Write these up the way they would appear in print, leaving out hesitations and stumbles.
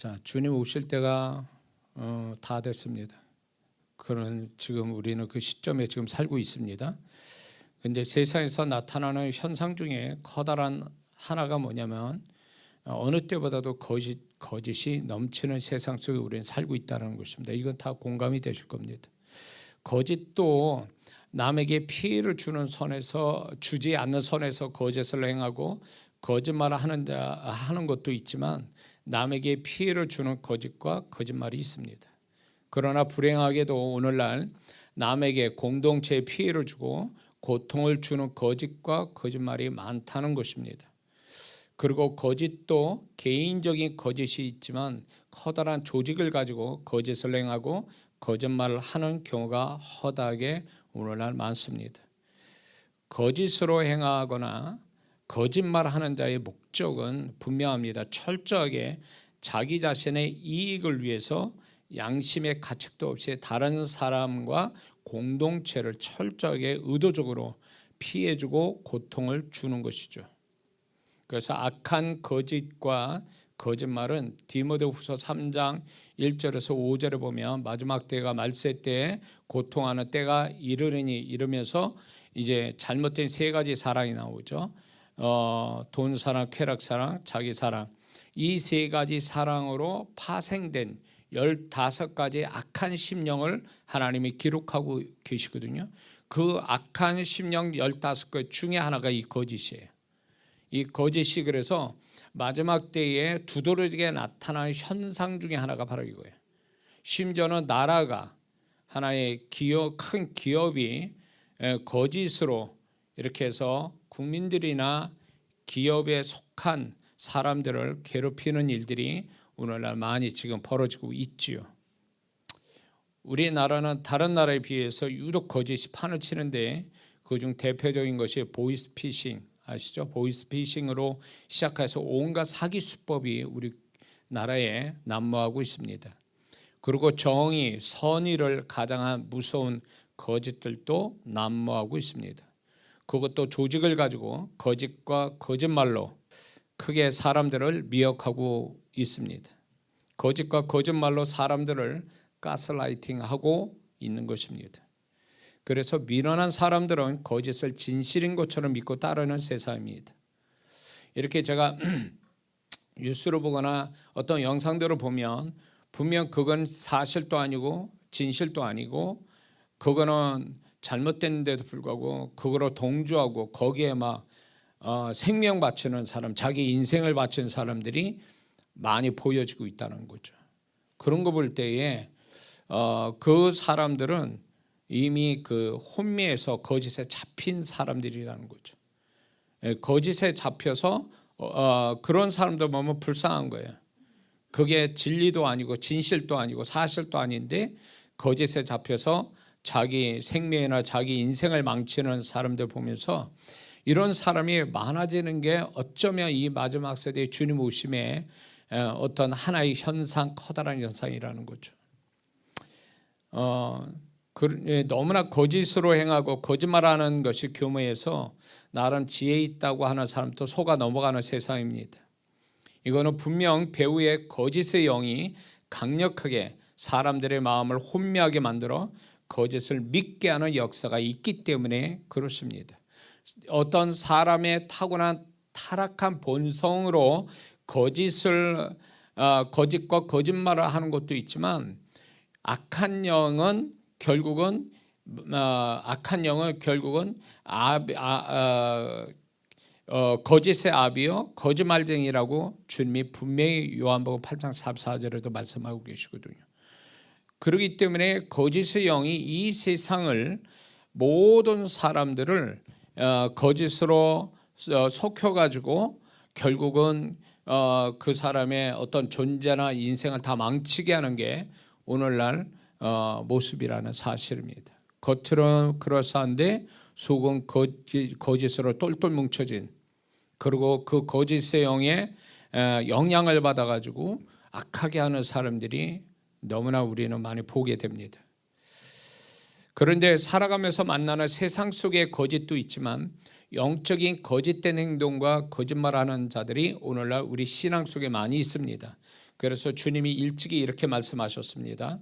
자, 주님 오실 때가 다 됐습니다. 그런 지금 우리는 그 시점에 지금 살고 있습니다. 근데 세상에서 나타나는 현상 중에 커다란 하나가 뭐냐면 어느 때보다도 거짓이 넘치는 세상 속에 우리는 살고 있다는 것입니다. 이건 다 공감이 되실 겁니다. 거짓도 남에게 피해를 주지 않는 선에서 거짓을 행하고 거짓말을 하는 것도 있지만 남에게 피해를 주는 거짓과 거짓말이 있습니다. 그러나 불행하게도 오늘날 남에게 공동체에 피해를 주고 고통을 주는 거짓과 거짓말이 많다는 것입니다. 그리고 거짓도 개인적인 거짓이 있지만 커다란 조직을 가지고 거짓을 행하고 거짓말을 하는 경우가 허다하게 오늘날 많습니다. 거짓으로 행하거나 거짓말하는 자의 목적은 분명합니다. 철저하게 자기 자신의 이익을 위해서 양심의 가책도 없이 다른 사람과 공동체를 철저하게 의도적으로 피해주고 고통을 주는 것이죠. 그래서 악한 거짓과 거짓말은 디모데후서 3장 1절에서 5절에 보면 마지막 때가 말세 때에 고통하는 때가 이르리니 이러면서 이제 잘못된 세 가지 사랑이 나오죠. 돈 사랑, 쾌락 사랑, 자기 사랑. 이 세 가지 사랑으로 파생된 15가지 악한 심령을 하나님이 기록하고 계시거든요. 그 악한 심령 15개 중에 하나가 이 거짓이에요. 이 거짓이 그래서 마지막 때에 두드러지게 나타나는 현상 중에 하나가 바로 이거예요. 심지어는 나라가 하나의 큰 기업이 거짓으로 이렇게 해서 국민들이나 기업에 속한 사람들을 괴롭히는 일들이 오늘날 많이 지금 벌어지고 있지요. 우리나라는 다른 나라에 비해서 유독 거짓이 판을 치는데 그중 대표적인 것이 보이스피싱 아시죠? 보이스피싱으로 시작해서 온갖 사기 수법이 우리나라에 난무하고 있습니다. 그리고 정의, 선의를 가장한 무서운 거짓들도 난무하고 있습니다. 그것도 조직을 가지고 거짓과 거짓말로 크게 사람들을 미혹하고 있습니다. 거짓과 거짓말로 사람들을 가스라이팅하고 있는 것입니다. 그래서 미련한 사람들은 거짓을 진실인 것처럼 믿고 따르는 세상입니다. 이렇게 제가 뉴스를 보거나 어떤 영상들을 보면 분명 그건 사실도 아니고 진실도 아니고 그거는 잘못됐는데도 불구하고 그거로 동조하고 거기에 막 생명 바치는 사람, 자기 인생을 바치는 사람들이 많이 보여지고 있다는 거죠. 그런 거 볼 때에 그 사람들은 이미 그 혼미에서 거짓에 잡힌 사람들이라는 거죠. 거짓에 잡혀서 그런 사람들 보면 불쌍한 거예요. 그게 진리도 아니고 진실도 아니고 사실도 아닌데 거짓에 잡혀서 자기 생명이나 자기 인생을 망치는 사람들 보면서 이런 사람이 많아지는 게 어쩌면 이 마지막 세대의 주님 오심의 어떤 하나의 현상, 커다란 현상이라는 거죠. 너무나 거짓으로 행하고 거짓말하는 것이 교묘해서 나름 지혜 있다고 하는 사람도 속아 넘어가는 세상입니다. 이거는 분명 배후의 거짓의 영이 강력하게 사람들의 마음을 혼미하게 만들어 거짓을 믿게 하는 역사가 있기 때문에 그렇습니다. 어떤 사람의 타고난 타락한 본성으로 거짓과 거짓말을 하는 것도 있지만 악한 영은 결국은 거짓의 아비요 거짓말쟁이라고 주님이 분명히 요한복음 8장 34절에도 말씀하고 계시거든요. 그렇기 때문에 거짓의 영이 이 세상을 모든 사람들을 거짓으로 속여가지고 결국은 그 사람의 어떤 존재나 인생을 다 망치게 하는 게 오늘날 모습이라는 사실입니다. 겉으로는 그럴싸한데 속은 거짓으로 똘똘 뭉쳐진, 그리고 그 거짓의 영에 영향을 받아가지고 악하게 하는 사람들이 너무나 우리는 많이 보게 됩니다. 그런데 살아가면서 만나는 세상 속의 거짓도 있지만 영적인 거짓된 행동과 거짓말하는 자들이 오늘날 우리 신앙 속에 많이 있습니다. 그래서 주님이 일찍이 이렇게 말씀하셨습니다.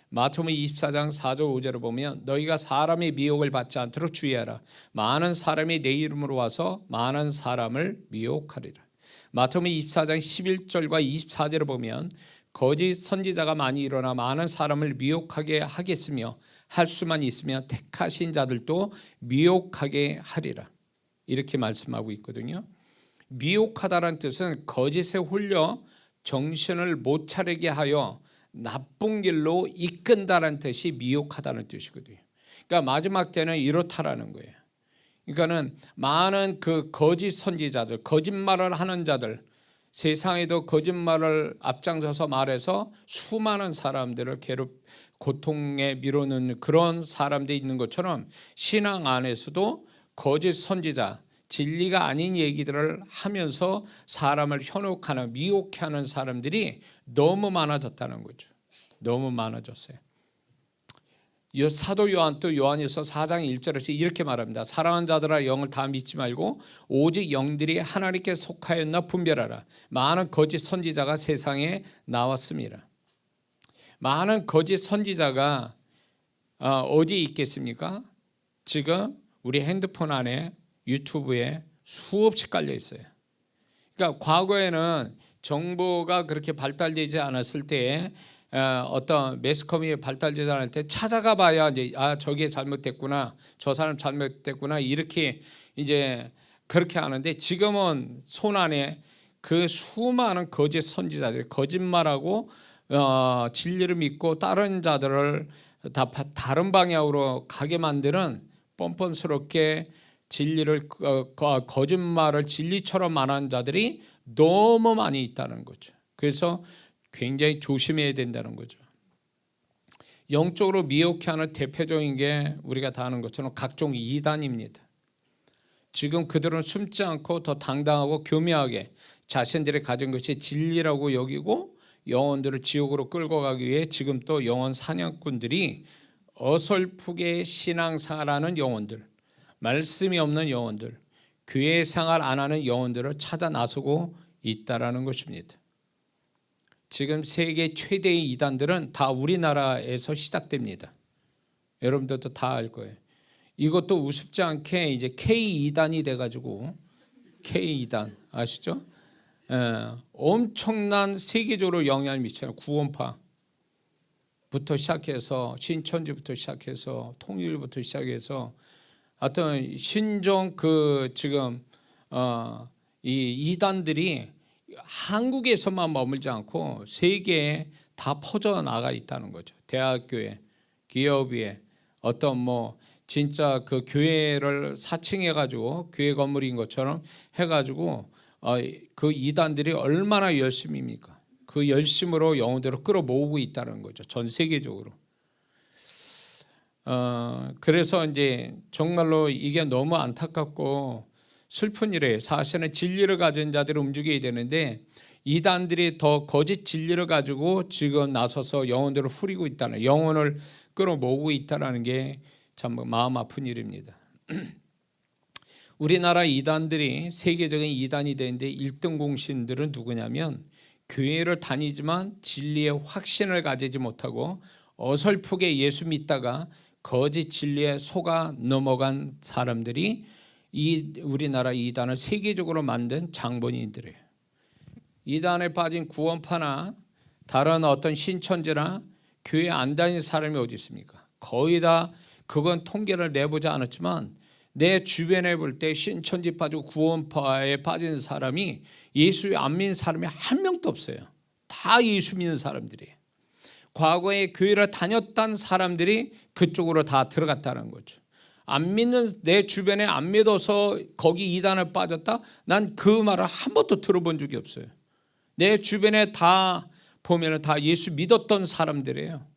마태복음 24장 4절 5절을 보면 너희가 사람의 미혹을 받지 않도록 주의하라. 많은 사람이 내 이름으로 와서 많은 사람을 미혹하리라. 마태복음 24장 11절과 24절을 보면 거짓 선지자가 많이 일어나 많은 사람을 미혹하게 하겠으며 할 수만 있으면 택하신 자들도 미혹하게 하리라. 이렇게 말씀하고 있거든요. 미혹하다라는 뜻은 거짓에 홀려 정신을 못 차리게 하여 나쁜 길로 이끈다라는 뜻이 미혹하다는 뜻이거든요. 그러니까 마지막 때는 이렇다라는 거예요. 그러니까는 많은 그 거짓 선지자들, 거짓말을 하는 자들, 세상에도 거짓말을 앞장서서 말해서 수많은 사람들을 고통에 밀어넣는 그런 사람들이 있는 것처럼 신앙 안에서도 거짓 선지자, 진리가 아닌 얘기들을 하면서 사람을 현혹하는, 미혹해 하는 사람들이 너무 많아졌다는 거죠. 너무 많아졌어요. 사도 요한도 요한일서 4장 1절에서 이렇게 말합니다. 사랑하는 자들아 영을 다 믿지 말고 오직 영들이 하나님께 속하였나 분별하라. 많은 거짓 선지자가 세상에 나왔습니다. 많은 거짓 선지자가 어디에 있겠습니까? 지금 우리 핸드폰 안에 유튜브에 수없이 깔려 있어요. 그러니까 과거에는 정보가 그렇게 발달되지 않았을 때에 어떤 매스컴이 발달되지 않을 때 찾아가 봐야 이제 저게 잘못됐구나, 저 사람 잘못됐구나 이렇게 이제 그렇게 하는데 지금은 손 안에 그 수많은 거짓 선지자들이 거짓말하고 진리를 믿고 다른 자들을 다 다른 방향으로 가게 만드는 뻔뻔스럽게 진리를 거짓말을 진리처럼 말하는 자들이 너무 많이 있다는 거죠. 그래서 굉장히 조심해야 된다는 거죠. 영적으로 미혹해 하는 대표적인 게 우리가 다 아는 것처럼 각종 이단입니다. 지금 그들은 숨지 않고 더 당당하고 교묘하게 자신들이 가진 것이 진리라고 여기고 영혼들을 지옥으로 끌고 가기 위해 지금 또 영혼 사냥꾼들이 어설프게 신앙생활하는 영혼들, 말씀이 없는 영혼들, 교회 생활 안 하는 영혼들을 찾아 나서고 있다라는 것입니다. 지금 세계 최대의 이단들은 다 우리나라에서 시작됩니다. 여러분들도 다 알 거예요. 이것도 우습지 않게 이제 K2단이 돼가지고 K2단 아시죠? 엄청난 세계적으로 영향을 미치는 구원파부터 시작해서 신천지부터 시작해서 통일부터 시작해서 어떤 신종 지금 이 이단들이 한국에서만 머물지 않고 세계에 다 퍼져 나가 있다는 거죠. 대학교에, 기업에, 어떤 진짜 그 교회를 사칭해 가지고 교회 건물인 것처럼 해 가지고 그 이단들이 얼마나 열심입니까? 그 열심으로 영혼들을 끌어모으고 있다는 거죠. 전 세계적으로. 그래서 이제 정말로 이게 너무 안타깝고 슬픈 일이에요. 사실은 진리를 가진 자들이 움직여야 되는데 이단들이 더 거짓 진리를 가지고 지금 나서서 영혼들을 후리고 있다는, 영혼을 끌어모으고 있다는 게 참 마음 아픈 일입니다. 우리나라 이단들이 세계적인 이단이 되는데 1등 공신들은 누구냐면 교회를 다니지만 진리의 확신을 가지지 못하고 어설프게 예수 믿다가 거짓 진리에 속아 넘어간 사람들이 우리나라 이단을 세계적으로 만든 장본인들이에요. 이단에 빠진 구원파나 다른 어떤 신천지나 교회 안 다니는 사람이 어디 있습니까? 거의 다 그건 통계를 내보지 않았지만 내 주변에 볼 때 신천지 빠지고 구원파에 빠진 사람이 예수 안 믿는 사람이 한 명도 없어요. 다 예수 믿는 사람들이에요. 과거에 교회를 다녔던 사람들이 그쪽으로 다 들어갔다는 거죠. 안 믿는, 내 주변에 안 믿어서 거기 이단을 빠졌다? 난 그 말을 한 번도 들어본 적이 없어요. 내 주변에 다 보면 다 예수 믿었던 사람들이에요.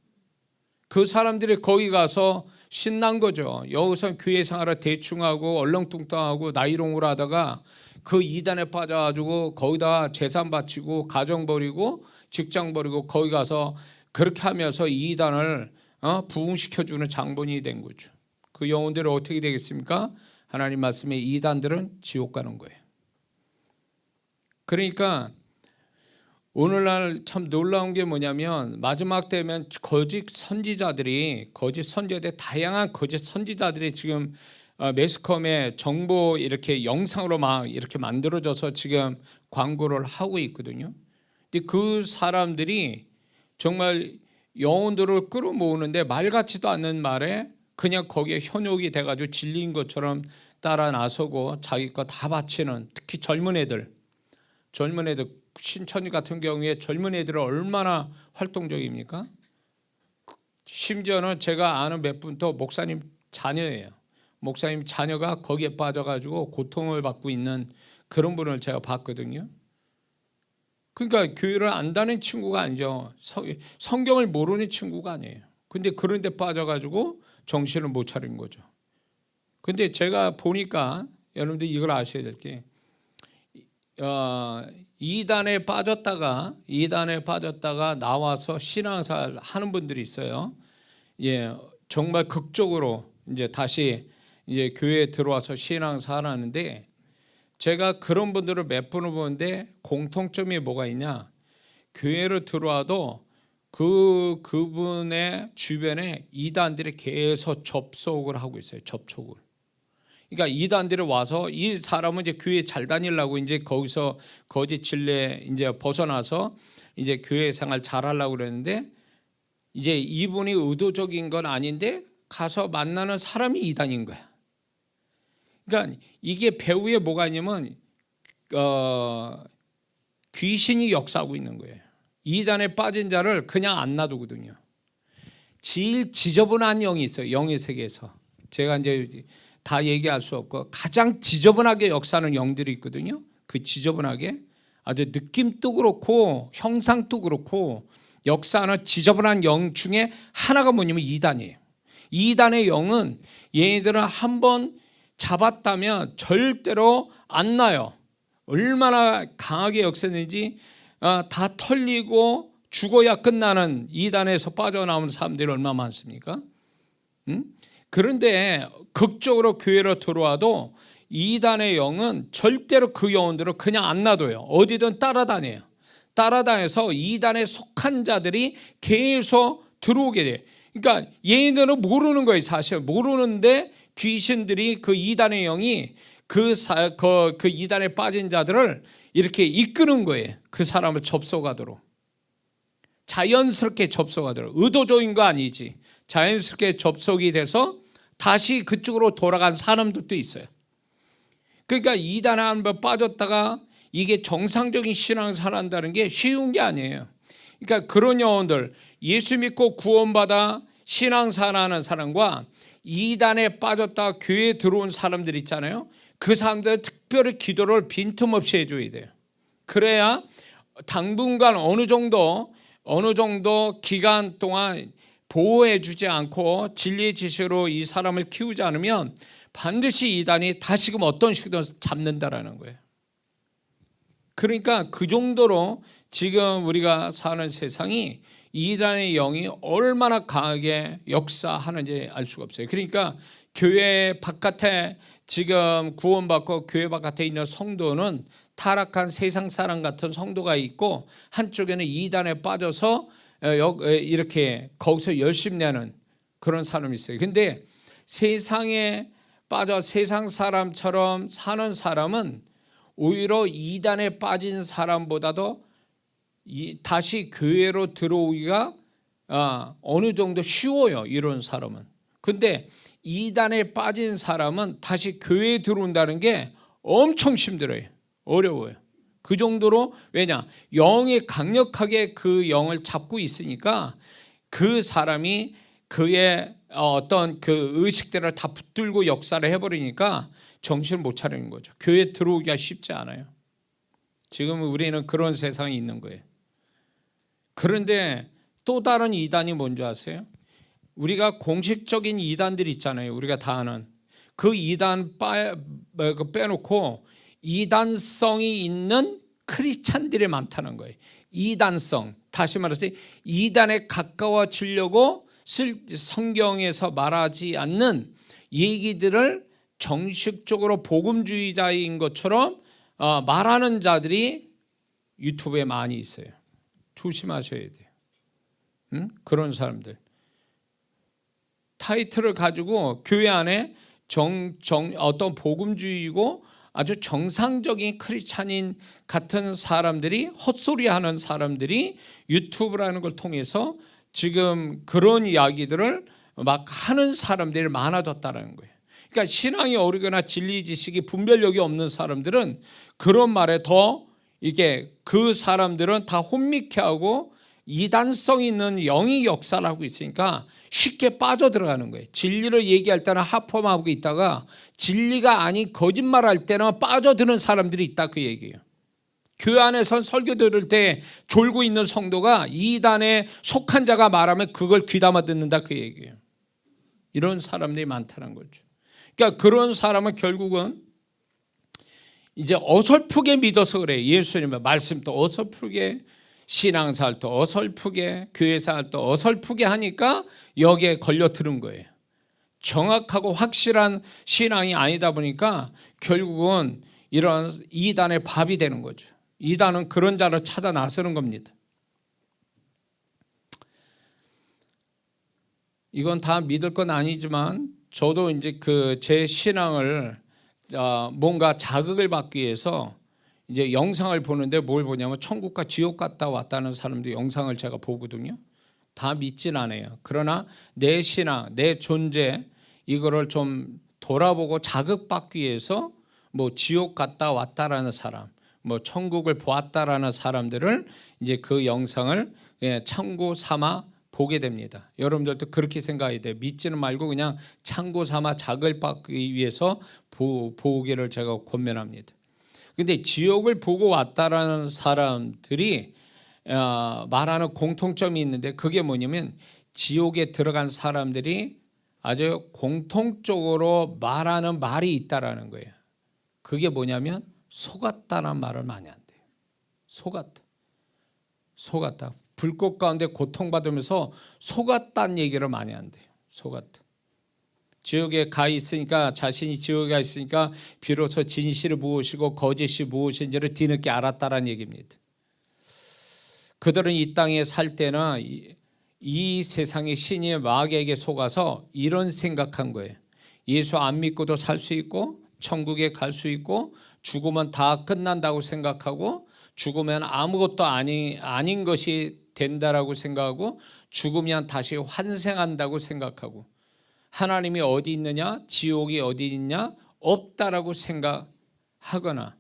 그 사람들이 거기 가서 신난 거죠. 여기서 교회 생활을 대충하고 얼렁뚱땅하고 나이롱으로 하다가 그 이단에 빠져가지고 거기다 재산 바치고 가정 버리고 직장 버리고 거기 가서 그렇게 하면서 이 이단을 부흥시켜주는 장본인이 된 거죠. 그 영혼들은 어떻게 되겠습니까? 하나님 말씀에 이단들은 지옥 가는 거예요. 그러니까 오늘날 참 놀라운 게 뭐냐면 마지막 때면 거짓 선지자들이 다양한 거짓 선지자들이 지금 매스컴에 정보 이렇게 영상으로 막 이렇게 만들어져서 지금 광고를 하고 있거든요. 근데 그 사람들이 정말 영혼들을 끌어모으는데 말 같지도 않는 말에 그냥 거기에 현혹이 돼가지고 진리인 것처럼 따라 나서고 자기 거 다 바치는, 특히 젊은 애들 신천지 같은 경우에 젊은 애들은 얼마나 활동적입니까? 심지어는 제가 아는 몇 분도 목사님 자녀예요. 목사님 자녀가 거기에 빠져가지고 고통을 받고 있는 그런 분을 제가 봤거든요. 그러니까 교회를 안다는 친구가 아니죠. 성경을 모르는 친구가 아니에요. 근데 그런 데 빠져가지고 정신을 못 차린 거죠. 근데 제가 보니까 여러분들 이걸 아셔야 될 게 이단에 빠졌다가 나와서 신앙생활 하는 분들이 있어요. 예, 정말 극적으로 이제 다시 이제 교회에 들어와서 신앙생활 하는데, 제가 그런 분들을 몇 분을 보는데 공통점이 뭐가 있냐? 교회로 들어와도 그분의 주변에 이단들이 계속 접속을 하고 있어요. 접촉을. 그러니까 이단들이 와서 이 사람은 이제 교회 잘 다니려고 이제 거기서 거짓 진리에 이제 벗어나서 이제 교회 생활 잘 하려고 그러는데, 이제 이분이 의도적인 건 아닌데 가서 만나는 사람이 이단인 거야. 그러니까 이게 배후에 뭐가 있냐면 귀신이 역사하고 있는 거예요. 이단에 빠진 자를 그냥 안 놔두거든요. 제일 지저분한 영이 있어요. 영의 세계에서 제가 이제 다 얘기할 수 없고 가장 지저분하게 역사하는 영들이 있거든요. 그 지저분하게 아주 느낌도 그렇고 형상도 그렇고 역사하는 지저분한 영 중에 하나가 뭐냐면 이단이에요. 이단의 영은 얘네들은 한번 잡았다면 절대로 안 나요. 얼마나 강하게 역사했는지 다 털리고 죽어야 끝나는 이단에서 빠져나오는 사람들이 얼마나 많습니까? 그런데 극적으로 교회로 들어와도 이단의 영은 절대로 그 영혼들을 그냥 안 놔둬요. 어디든 따라다녀요. 따라다녀서 이단에 속한 자들이 계속 들어오게 돼요. 그러니까 얘네들은 모르는 거예요. 사실 모르는데 귀신들이 그 이단의 영이 그 이단에 빠진 자들을 이렇게 이끄는 거예요. 그 사람을 접속하도록. 자연스럽게 접속하도록. 의도적인 거 아니지. 자연스럽게 접속이 돼서 다시 그쪽으로 돌아간 사람들도 있어요. 그러니까 이단에 한번 빠졌다가 이게 정상적인 신앙생활 한다는 게 쉬운 게 아니에요. 그러니까 그런 영혼들, 예수 믿고 구원받아 신앙생활하는 사람과 이단에 빠졌다가 교회에 들어온 사람들 있잖아요. 그 사람들은 특별히 기도를 빈틈없이 해줘야 돼요. 그래야 당분간 어느 정도 기간 동안 보호해 주지 않고 진리의 지시로 이 사람을 키우지 않으면 반드시 이단이 다시금 어떤 식으로 잡는다라는 거예요. 그러니까 그 정도로 지금 우리가 사는 세상이 이단의 영이 얼마나 강하게 역사하는지 알 수가 없어요. 그러니까 교회 바깥에 지금 구원받고 교회 바깥에 있는 성도는 타락한 세상 사람 같은 성도가 있고, 한쪽에는 이단에 빠져서 이렇게 거기서 열심히 내는 그런 사람이 있어요. 근데 세상에 빠져 세상 사람처럼 사는 사람은 오히려 이단에 빠진 사람보다도 다시 교회로 들어오기가 어느 정도 쉬워요. 이런 사람은. 근데 이단에 빠진 사람은 다시 교회에 들어온다는 게 엄청 힘들어요. 어려워요. 그 정도로, 왜냐? 영이 강력하게 그 영을 잡고 있으니까 그 사람이 그의 어떤 그 의식들을 다 붙들고 역사를 해버리니까 정신을 못 차리는 거죠. 교회에 들어오기가 쉽지 않아요. 지금 우리는 그런 세상이 있는 거예요. 그런데 또 다른 이단이 뭔지 아세요? 우리가 공식적인 이단들이 있잖아요. 우리가 다 아는 그 이단 빼놓고 이단성이 있는 크리스찬들이 많다는 거예요. 이단성, 다시 말해서 이단에 가까워지려고 성경에서 말하지 않는 얘기들을 정식적으로 복음주의자인 것처럼 말하는 자들이 유튜브에 많이 있어요. 조심하셔야 돼요. 그런 사람들. 타이틀을 가지고 교회 안에 어떤 복음주의이고 아주 정상적인 크리스찬인 같은 사람들이, 헛소리하는 사람들이 유튜브라는 걸 통해서 지금 그런 이야기들을 막 하는 사람들이 많아졌다는 거예요. 그러니까 신앙이 어리거나 진리 지식이 분별력이 없는 사람들은 그런 말에 더 이게 그 사람들은 다 혼미케하고 이단성 있는 영의 역사를 하고 있으니까 쉽게 빠져들어가는 거예요. 진리를 얘기할 때는 하품하고 있다가 진리가 아닌 거짓말할 때는 빠져드는 사람들이 있다, 그 얘기예요. 교회 안에서 설교 들을 때 졸고 있는 성도가 이단에 속한 자가 말하면 그걸 귀담아 듣는다, 그 얘기예요. 이런 사람들이 많다는 거죠. 그러니까 그런 사람은 결국은 이제 어설프게 믿어서 그래요. 예수님의 말씀도 어설프게, 신앙생활도 어설프게, 교회생활도 어설프게 하니까 여기에 걸려드는 거예요. 정확하고 확실한 신앙이 아니다 보니까 결국은 이런 이단의 밥이 되는 거죠. 이단은 그런 자를 찾아 나서는 겁니다. 이건 다 믿을 건 아니지만 저도 이제 제 신앙을 뭔가 자극을 받기 위해서 이제 영상을 보는데 뭘 보냐면 천국과 지옥 갔다 왔다는 사람들 영상을 제가 보거든요. 다 믿진 않아요. 그러나 내 신앙, 내 존재 이거를 좀 돌아보고 자극받기 위해서 뭐 지옥 갔다 왔다라는 사람, 뭐 천국을 보았다라는 사람들을 이제 그 영상을 참고 삼아 보게 됩니다. 여러분들도 그렇게 생각해야 돼요. 믿지는 말고 그냥 참고 삼아 자극을 받기 위해서 보기를 제가 권면합니다. 근데 지옥을 보고 왔다라는 사람들이 말하는 공통점이 있는데 그게 뭐냐면 지옥에 들어간 사람들이 아주 공통적으로 말하는 말이 있다라는 거예요. 그게 뭐냐면 속았다는 말을 많이 한대요. 속았다. 불꽃 가운데 고통받으면서 속았다는 얘기를 많이 한대요. 속았다. 지옥에 가 있으니까, 자신이 지옥에 가 있으니까 비로소 진실이 무엇이고 거짓이 무엇인지를 뒤늦게 알았다라는 얘기입니다. 그들은 이 땅에 살 때는 이 세상의 신이 마귀에게 속아서 이런 생각한 거예요. 예수 안 믿고도 살 수 있고 천국에 갈 수 있고 죽으면 다 끝난다고 생각하고 죽으면 아무것도 아닌 것이 된다라고 생각하고 죽으면 다시 환생한다고 생각하고 하나님이 어디 있느냐, 지옥이 어디 있냐, 없다라고 생각하거나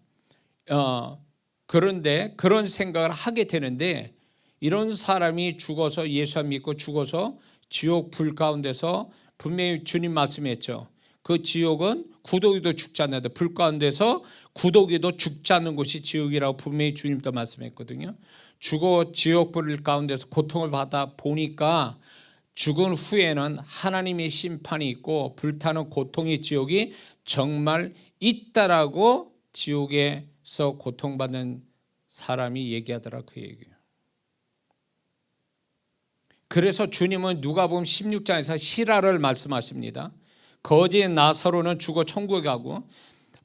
그런데 그런 생각을 하게 되는데 이런 사람이 죽어서 예수 안 믿고 죽어서 지옥 불 가운데서 분명히 주님 말씀했죠. 그 지옥은 구더기도 죽지 않는다. 불 가운데서 구더기도 죽지 않는 곳이 지옥이라고 분명히 주님도 말씀했거든요. 죽어 지옥 불 가운데서 고통을 받아 보니까 죽은 후에는 하나님의 심판이 있고 불타는 고통의 지옥이 정말 있다라고 지옥에서 고통받는 사람이 얘기하더라, 그 얘기예요. 그래서 주님은 누가복음 16장에서 실화를 말씀하십니다. 거지 나사로는 죽어 천국에 가고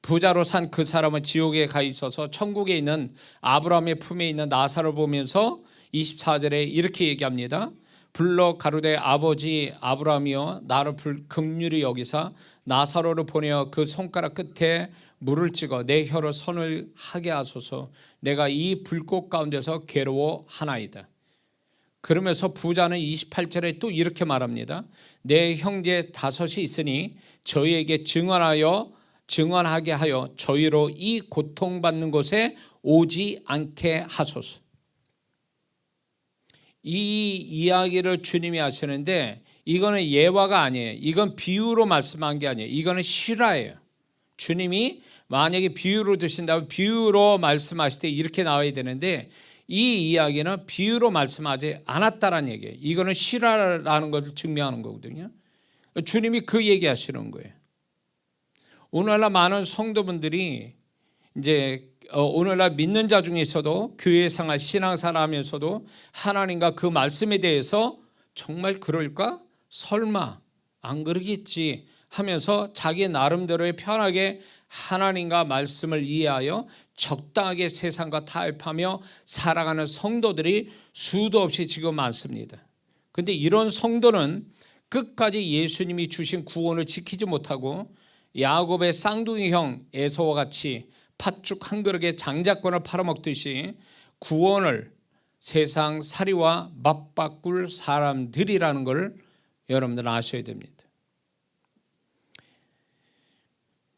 부자로 산 그 사람은 지옥에 가 있어서 천국에 있는 아브라함의 품에 있는 나사로를 보면서 24절에 이렇게 얘기합니다. 불러 가로되 아버지 아브라함이여 나를 긍휼히 여기사 나사로를 보내어 그 손가락 끝에 물을 찍어 내 혀로 손을 하게 하소서. 내가 이 불꽃 가운데서 괴로워하나이다. 그러면서 부자는 28절에 또 이렇게 말합니다. 내 형제 5이 있으니 저희에게 증언하게 하여 저희로 이 고통받는 곳에 오지 않게 하소서. 이 이야기를 주님이 하시는데 이거는 예화가 아니에요. 이건 비유로 말씀한 게 아니에요. 이거는 실화예요. 주님이 만약에 비유로 드신다면 비유로 말씀하실 때 이렇게 나와야 되는데 이 이야기는 비유로 말씀하지 않았다라는 얘기예요. 이거는 실화라는 것을 증명하는 거거든요. 주님이 그 얘기하시는 거예요. 오늘날 많은 성도분들이 이제 오늘날 믿는 자 중에서도 교회 생활, 신앙생활 하면서도 하나님과 그 말씀에 대해서 정말 그럴까? 설마 안 그러겠지 하면서 자기 나름대로의 편하게 하나님과 말씀을 이해하여 적당하게 세상과 타협하며 살아가는 성도들이 수도 없이 지금 많습니다. 그런데 이런 성도는 끝까지 예수님이 주신 구원을 지키지 못하고 야곱의 쌍둥이 형 에서와 같이 팥죽 한 그릇에 장자권을 팔아먹듯이 구원을 세상 살이와 맞바꿀 사람들이라는 걸 여러분들 아셔야 됩니다.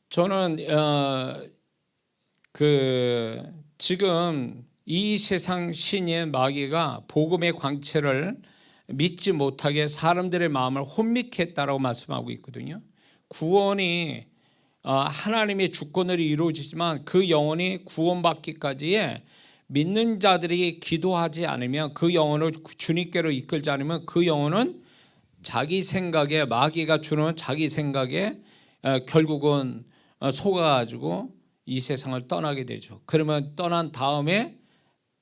저는 지금 이 세상 신의 마귀가 복음의 광채를 믿지 못하게 사람들의 마음을 혼미케 했다라고 말씀하고 있거든요. 구원이 하나님의 주권으로 이루어지지만 그 영혼이 구원받기까지에 믿는 자들이 기도하지 않으면, 그 영혼을 주님께로 이끌지 않으면 그 영혼은 자기 생각에, 마귀가 주는 자기 생각에 결국은 속아가지고 이 세상을 떠나게 되죠. 그러면 떠난 다음에,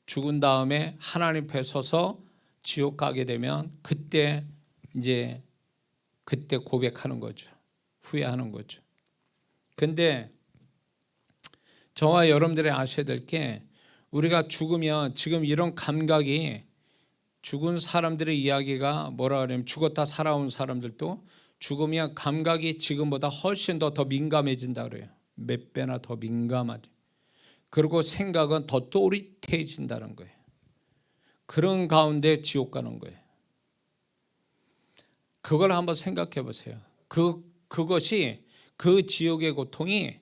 죽은 다음에 하나님 앞에 서서 지옥 가게 되면 그때 고백하는 거죠. 후회하는 거죠. 근데 저와 여러분들이 아셔야 될 게, 우리가 죽으면 지금 이런 감각이, 죽은 사람들의 이야기가 뭐라 그러냐면, 죽었다 살아온 사람들도 죽으면 감각이 지금보다 훨씬 더 민감해진다 그래요. 몇 배나 더 민감하죠. 그리고 생각은 더 또릿해진다는 거예요. 그런 가운데 지옥 가는 거예요. 그걸 한번 생각해 보세요. 그것이, 그 지옥의 고통이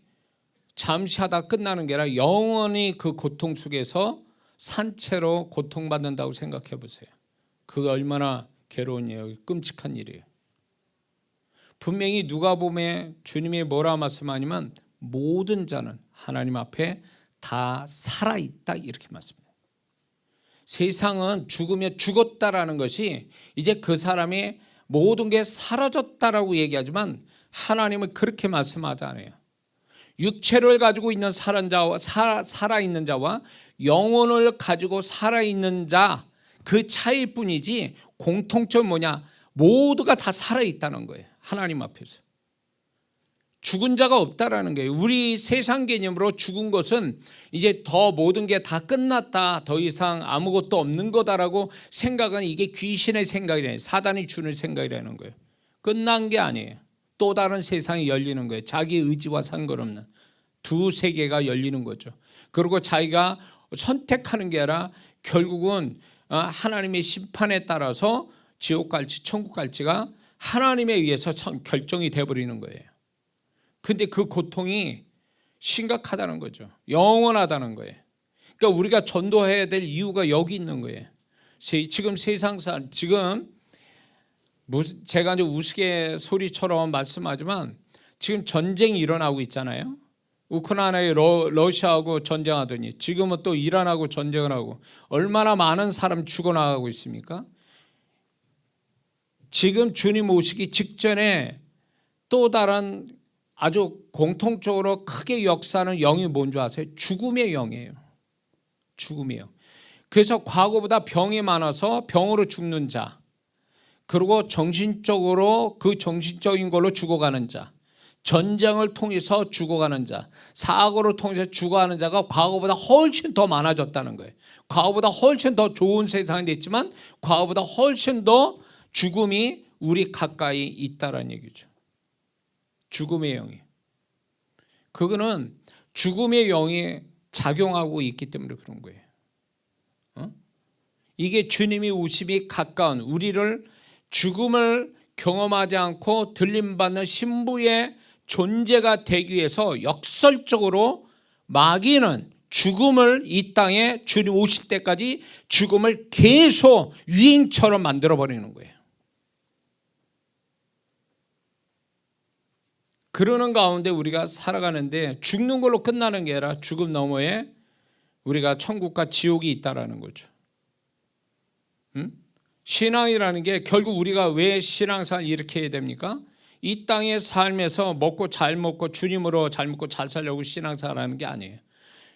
잠시 하다 끝나는 게 아니라 영원히 그 고통 속에서 산채로 고통받는다고 생각해 보세요. 그거 얼마나 괴로운 일이에요. 끔찍한 일이에요. 분명히 누가복음에 주님이 뭐라 말씀하냐면, 모든 자는 하나님 앞에 다 살아있다 이렇게 말씀해요. 세상은 죽으면 죽었다라는 것이, 이제 그 사람이 모든 게 사라졌다라고 얘기하지만 하나님은 그렇게 말씀하지 않아요. 육체를 가지고 있는 살아있는 자와 영혼을 가지고 살아있는 자, 그 차이일 뿐이지 공통점은 뭐냐? 모두가 다 살아있다는 거예요. 하나님 앞에서. 죽은 자가 없다라는 거예요. 우리 세상 개념으로 죽은 것은 이제 더 모든 게 다 끝났다, 더 이상 아무것도 없는 거다라고 생각은, 이게 귀신의 생각이라는, 사단이 주는 생각이라는 거예요. 끝난 게 아니에요. 또 다른 세상이 열리는 거예요. 자기 의지와 상관없는 두 세계가 열리는 거죠. 그리고 자기가 선택하는 게 아니라 결국은 하나님의 심판에 따라서 지옥 갈지 천국 갈지가 하나님에 의해서 결정이 돼버리는 거예요. 근데 그 고통이 심각하다는 거죠. 영원하다는 거예요. 그러니까 우리가 전도해야 될 이유가 여기 있는 거예요. 지금 세상사, 지금 제가 이제 우스갯소리처럼 말씀하지만 지금 전쟁이 일어나고 있잖아요. 우크라이나에 러시아하고 전쟁하더니 지금은 또 이란하고 전쟁을 하고 얼마나 많은 사람 죽어나가고 있습니까? 지금 주님 오시기 직전에 또 다른 아주 공통적으로 크게 역사하는 영이 뭔지 아세요? 죽음의 영이에요. 죽음이에요. 그래서 과거보다 병이 많아서 병으로 죽는 자, 그리고 정신적으로 그 정신적인 걸로 죽어가는 자, 전쟁을 통해서 죽어가는 자, 사고를 통해서 죽어가는 자가 과거보다 훨씬 더 많아졌다는 거예요. 과거보다 훨씬 더 좋은 세상이 됐지만 과거보다 훨씬 더 죽음이 우리 가까이 있다는 얘기죠. 죽음의 영이. 그거는 죽음의 영이 작용하고 있기 때문에 그런 거예요. 이게 주님이 오심이 가까운, 우리를 죽음을 경험하지 않고 들림받는 신부의 존재가 되기 위해서 역설적으로 마귀는 죽음을, 이 땅에 주님 오실 때까지 죽음을 계속 유행처럼 만들어버리는 거예요. 그러는 가운데 우리가 살아가는데, 죽는 걸로 끝나는 게 아니라 죽음 너머에 우리가 천국과 지옥이 있다라는 거죠. 신앙이라는 게 결국 우리가 왜 신앙생활 이렇게 해야 됩니까? 이 땅의 삶에서 먹고 잘 먹고 주님으로 잘 먹고 잘 살려고 신앙생활하는 게 아니에요.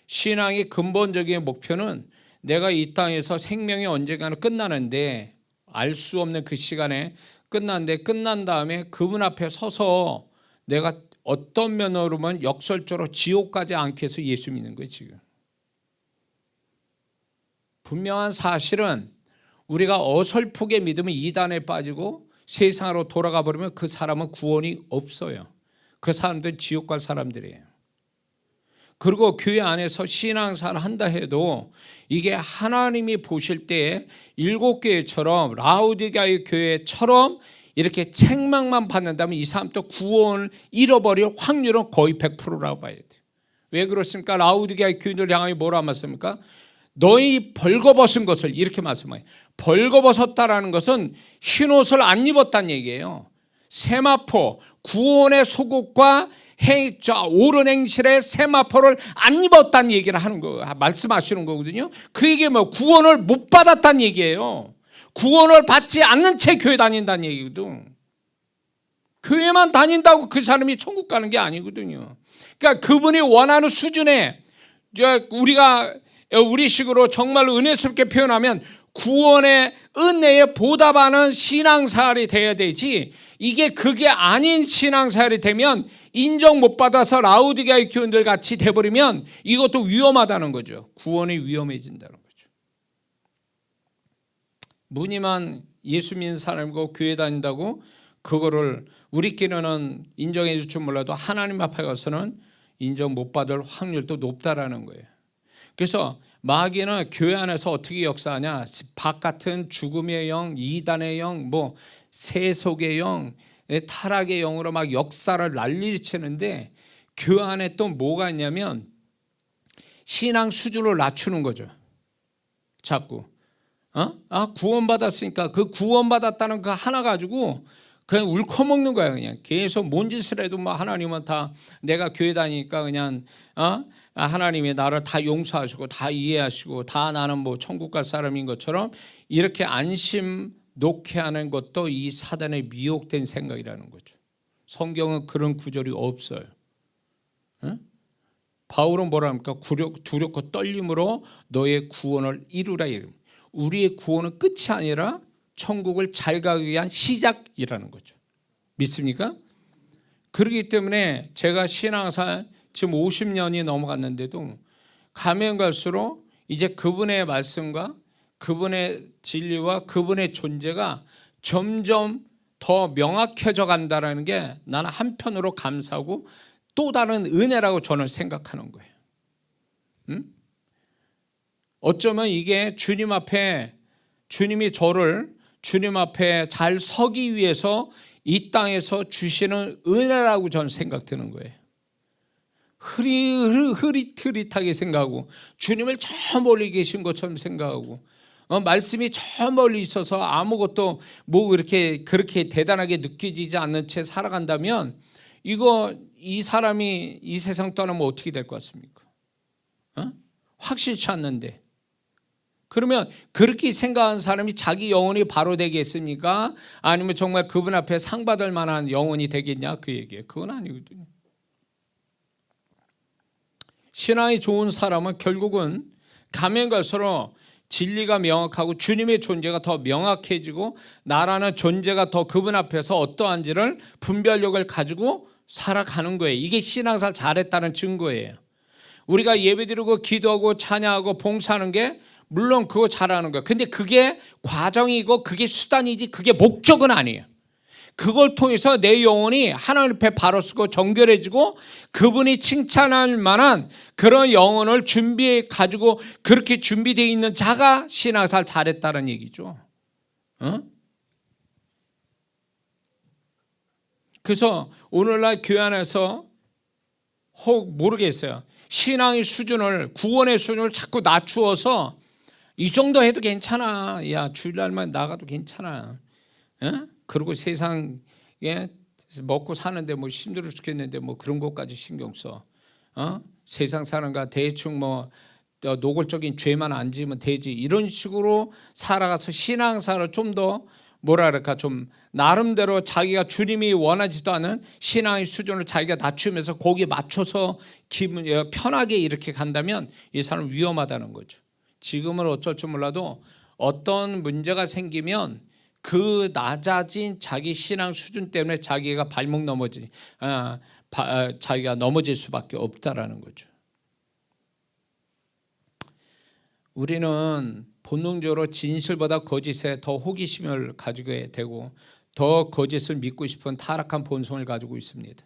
신앙의 근본적인 목표는 내가 이 땅에서 생명이 언젠가는 끝나는데, 알 수 없는 그 시간에 끝나는데, 끝난 다음에 그분 앞에 서서 내가 어떤 면으로는 역설적으로 지옥 가지 않게 해서 예수 믿는 거예요. 지금 분명한 사실은 우리가 어설프게 믿으면 이단에 빠지고 세상으로 돌아가 버리면 그 사람은 구원이 없어요. 그 사람들은 지옥 갈 사람들이에요. 그리고 교회 안에서 신앙생활을 한다 해도 이게 하나님이 보실 때에 7교회처럼 라우디게아의 교회처럼 이렇게 책망만 받는다면 이 사람도 구원을 잃어버릴 확률은 거의 100%라고 봐야 돼요. 왜 그렇습니까? 라우디게아의 교인들 향하여 뭐라 말씀합니까? 너희 벌거벗은 것을, 이렇게 말씀해요. 벌거벗었다라는 것은 흰옷을 안 입었다는 얘기예요. 세마포, 구원의 속옷과 옳은 행실의 세마포를 안 입었다는 얘기를 하는 거, 말씀하시는 거거든요. 그 얘기 뭐 구원을 못 받았다는 얘기예요. 구원을 받지 않는 채 교회 다닌다는 얘기거든. 교회만 다닌다고 그 사람이 천국 가는 게 아니거든요. 그러니까 그분이 원하는 수준에 우리식으로 정말 은혜스럽게 표현하면 구원의 은혜에 보답하는 신앙생활이 돼야 되지, 그게 아닌 신앙생활이 되면 인정 못 받아서 라우디게아의 교인들 같이 돼버리면 이것도 위험하다는 거죠. 구원이 위험해진다는 거죠. 무늬만 예수 믿는 사람이고 교회 다닌다고 그거를 우리끼리는 인정해 줄 줄 몰라도 하나님 앞에 가서는 인정 못 받을 확률도 높다라는 거예요. 그래서 마귀는 교회 안에서 어떻게 역사하냐? 바깥은 죽음의 영, 이단의 영, 세속의 영, 타락의 영으로 막 역사를 난리치는데 그 안에 또 뭐가 있냐면 신앙 수준을 낮추는 거죠. 자꾸 구원받았으니까 그 구원받았다는 그 하나 가지고 그냥 울커먹는 거야. 그냥 계속 뭔 짓을 해도 하나님은 다 내가 교회 다니니까 그냥 하나님이 나를 다 용서하시고 다 이해하시고 다 나는 천국 갈 사람인 것처럼 이렇게 안심 놓게 하는 것도 이 사단의 미혹된 생각이라는 거죠. 성경은 그런 구절이 없어요. 바울은 뭐라 합니까? 두렵고 떨림으로 너의 구원을 이루라. 우리의 구원은 끝이 아니라 천국을 잘 가기 위한 시작이라는 거죠. 믿습니까? 그렇기 때문에 제가 신앙생활 지금 50년이 넘어갔는데도 가면 갈수록 이제 그분의 말씀과 그분의 진리와 그분의 존재가 점점 더 명확해져 간다는 게 나는 한편으로 감사하고 또 다른 은혜라고 저는 생각하는 거예요. 어쩌면 이게 주님 앞에 주님이 저를 주님 앞에 잘 서기 위해서 이 땅에서 주시는 은혜라고 저는 생각되는 거예요. 흐릿하게 생각하고 주님을 저 멀리 계신 것처럼 생각하고 말씀이 저 멀리 있어서 아무것도 그렇게 대단하게 느껴지지 않는 채 살아간다면 이 사람이 이 세상 떠나면 어떻게 될 것 같습니까? 확실치 않는데. 그러면 그렇게 생각하는 사람이 자기 영혼이 바로 되겠습니까? 아니면 정말 그분 앞에 상 받을 만한 영혼이 되겠냐? 그 얘기예요. 그건 아니거든요. 신앙이 좋은 사람은 결국은 가면 갈수록 진리가 명확하고 주님의 존재가 더 명확해지고 나라는 존재가 더 그분 앞에서 어떠한지를 분별력을 가지고 살아가는 거예요. 이게 신앙생활 잘했다는 증거예요. 우리가 예배드리고 기도하고 찬양하고 봉사하는 게 물론 그거 잘하는 거예요. 근데 그게 과정이고 그게 수단이지 그게 목적은 아니에요. 그걸 통해서 내 영혼이 하나님 앞에 바로 서고 정결해지고 그분이 칭찬할 만한 그런 영혼을 준비해 가지고 그렇게 준비되어 있는 자가 신앙생활 잘했다는 얘기죠. 그래서 오늘날 교회 안에서 혹 모르겠어요. 신앙의 수준을 구원의 수준을 자꾸 낮추어서 이 정도 해도 괜찮아. 야 주일날만 나가도 괜찮아. 그리고 세상에 먹고 사는데 힘들어 죽겠는데 그런 것까지 신경 써. 세상 사람과 대충 노골적인 죄만 안 지으면 되지. 이런 식으로 살아가서 신앙생활을 좀 더 좀 나름대로 자기가 주님이 원하지도 않은 신앙의 수준을 자기가 낮추면서 거기에 맞춰서 기분 편하게 이렇게 간다면 이 사람은 위험하다는 거죠. 지금은 어쩔 줄 몰라도 어떤 문제가 생기면 그 낮아진 자기 신앙 수준 때문에 자기가 자기가 넘어질 수밖에 없다라는 거죠. 우리는 본능적으로 진실보다 거짓에 더 호기심을 가지게 되고 더 거짓을 믿고 싶은 타락한 본성을 가지고 있습니다.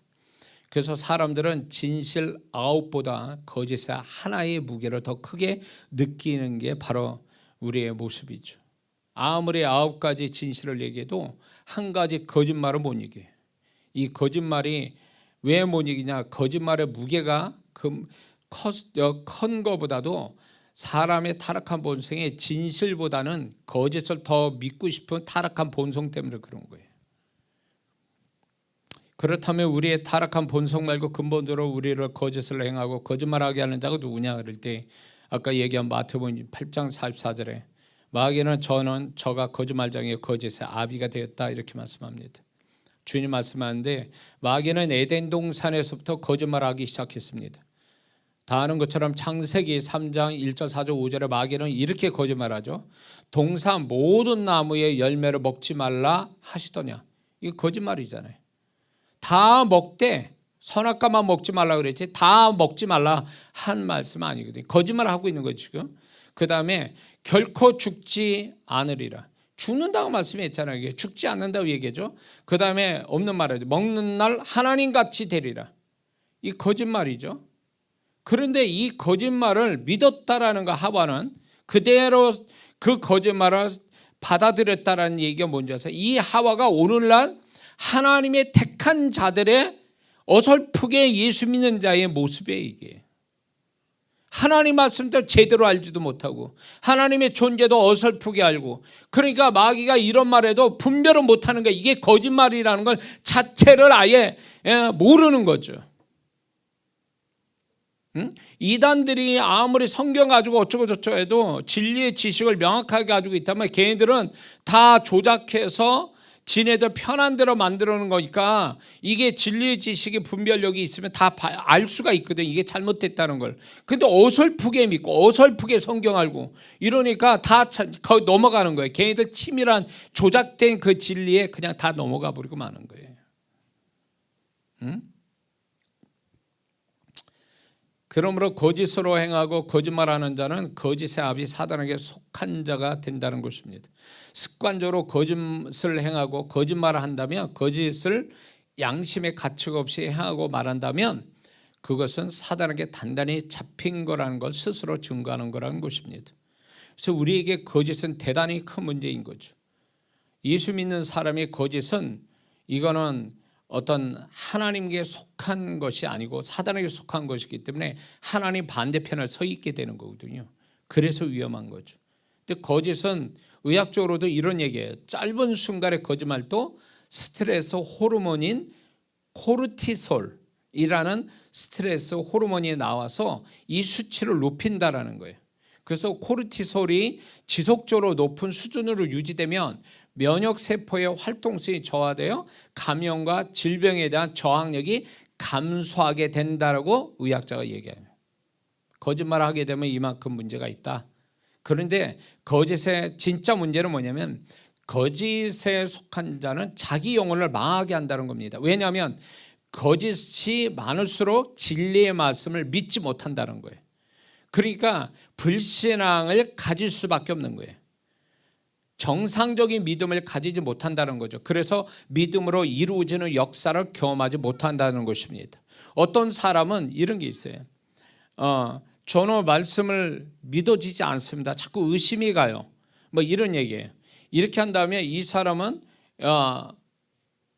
그래서 사람들은 진실 9보다 거짓의 하나의 무게를 더 크게 느끼는 게 바로 우리의 모습이죠. 아무리 9가지 진실을 얘기해도 한 가지 거짓말은 못 이겨요. 이 거짓말이 왜 못 이기냐? 거짓말의 무게가 큰 것보다도 사람의 타락한 본성이 진실보다는 거짓을 더 믿고 싶은 타락한 본성 때문에 그런 거예요. 그렇다면 우리의 타락한 본성 말고 근본적으로 우리를 거짓을 행하고 거짓말하게 하는 자가 누구냐 그럴 때 아까 얘기한 마태복음 8장 44절에 마귀는 저가 거짓말장의 거짓의 아비가 되었다 이렇게 말씀합니다. 주님 말씀하는데 마귀는 에덴 동산에서부터 거짓말하기 시작했습니다. 다 아는 것처럼 창세기 3장 1절 4절 5절에 마귀는 이렇게 거짓말하죠. 동산 모든 나무의 열매를 먹지 말라 하시더냐. 이거 거짓말이잖아요. 다 먹되 선악과만 먹지 말라 그랬지 다 먹지 말라 한 말씀 아니거든요. 거짓말하고 있는 거죠 지금. 그 다음에 결코 죽지 않으리라. 죽는다고 말씀했잖아요. 이게 죽지 않는다고 얘기하죠. 그 다음에 없는 말이죠. 먹는 날 하나님같이 되리라. 이 거짓말이죠. 그런데 이 거짓말을 믿었다라는 거 하와는 그대로 그 거짓말을 받아들였다라는 얘기가 뭔지 아세요? 이 하와가 오늘날 하나님의 택한 자들의 어설프게 예수 믿는 자의 모습이에요. 이게 하나님 말씀도 제대로 알지도 못하고 하나님의 존재도 어설프게 알고 그러니까 마귀가 이런 말에도 분별을 못하는 거예요. 이게 거짓말이라는 걸 자체를 아예 모르는 거죠. 이단들이 아무리 성경 가지고 어쩌고 저쩌고 해도 진리의 지식을 명확하게 가지고 있다면 걔네들은 다 조작해서 지네들 편한 대로 만들어 놓은 거니까 이게 진리의 지식의 분별력이 있으면 다 알 수가 있거든. 이게 잘못됐다는 걸. 근데 어설프게 믿고 어설프게 성경 알고 이러니까 다 거의 넘어가는 거예요. 걔네들 치밀한 조작된 그 진리에 그냥 다 넘어가 버리고 마는 거예요. 그러므로 거짓으로 행하고 거짓말하는 자는 거짓의 아비 사단에게 속한 자가 된다는 것입니다. 습관적으로 거짓을 행하고 거짓말을 한다면 거짓을 양심의 가책 없이 행하고 말한다면 그것은 사단에게 단단히 잡힌 거라는 걸 스스로 증거하는 거라는 것입니다. 그래서 우리에게 거짓은 대단히 큰 문제인 거죠. 예수 믿는 사람의 거짓은 이거는 어떤 하나님께 속한 것이 아니고 사단에게 속한 것이기 때문에 하나님 반대편에 서 있게 되는 거거든요. 그래서 위험한 거죠. 근데 거짓은 의학적으로도 이런 얘기예요. 짧은 순간의 거짓말도 스트레스 호르몬인 코르티솔이라는 스트레스 호르몬이 나와서 이 수치를 높인다라는 거예요. 그래서 코르티솔이 지속적으로 높은 수준으로 유지되면 면역세포의 활동성이 저하되어 감염과 질병에 대한 저항력이 감소하게 된다라고 의학자가 얘기해요. 거짓말을 하게 되면 이만큼 문제가 있다. 그런데 거짓의 진짜 문제는 뭐냐면 거짓에 속한 자는 자기 영혼을 망하게 한다는 겁니다. 왜냐하면 거짓이 많을수록 진리의 말씀을 믿지 못한다는 거예요. 그러니까 불신앙을 가질 수밖에 없는 거예요. 정상적인 믿음을 가지지 못한다는 거죠. 그래서 믿음으로 이루어지는 역사를 경험하지 못한다는 것입니다. 어떤 사람은 이런 게 있어요. 저는 말씀을 믿어지지 않습니다. 자꾸 의심이 가요. 뭐 이런 얘기예요. 이렇게 한다면 이 사람은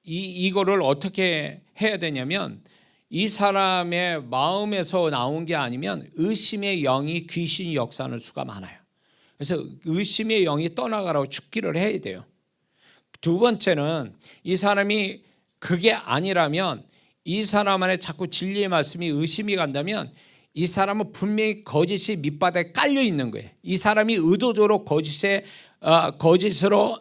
이거를 어떻게 해야 되냐면 이 사람의 마음에서 나온 게 아니면 의심의 영이 귀신이 역사하는 수가 많아요. 그래서 의심의 영이 떠나가라고 죽기를 해야 돼요. 두 번째는 이 사람이 그게 아니라면 이 사람 안에 자꾸 진리의 말씀이 의심이 간다면 이 사람은 분명히 거짓이 밑바닥에 깔려 있는 거예요. 이 사람이 의도적으로 거짓으로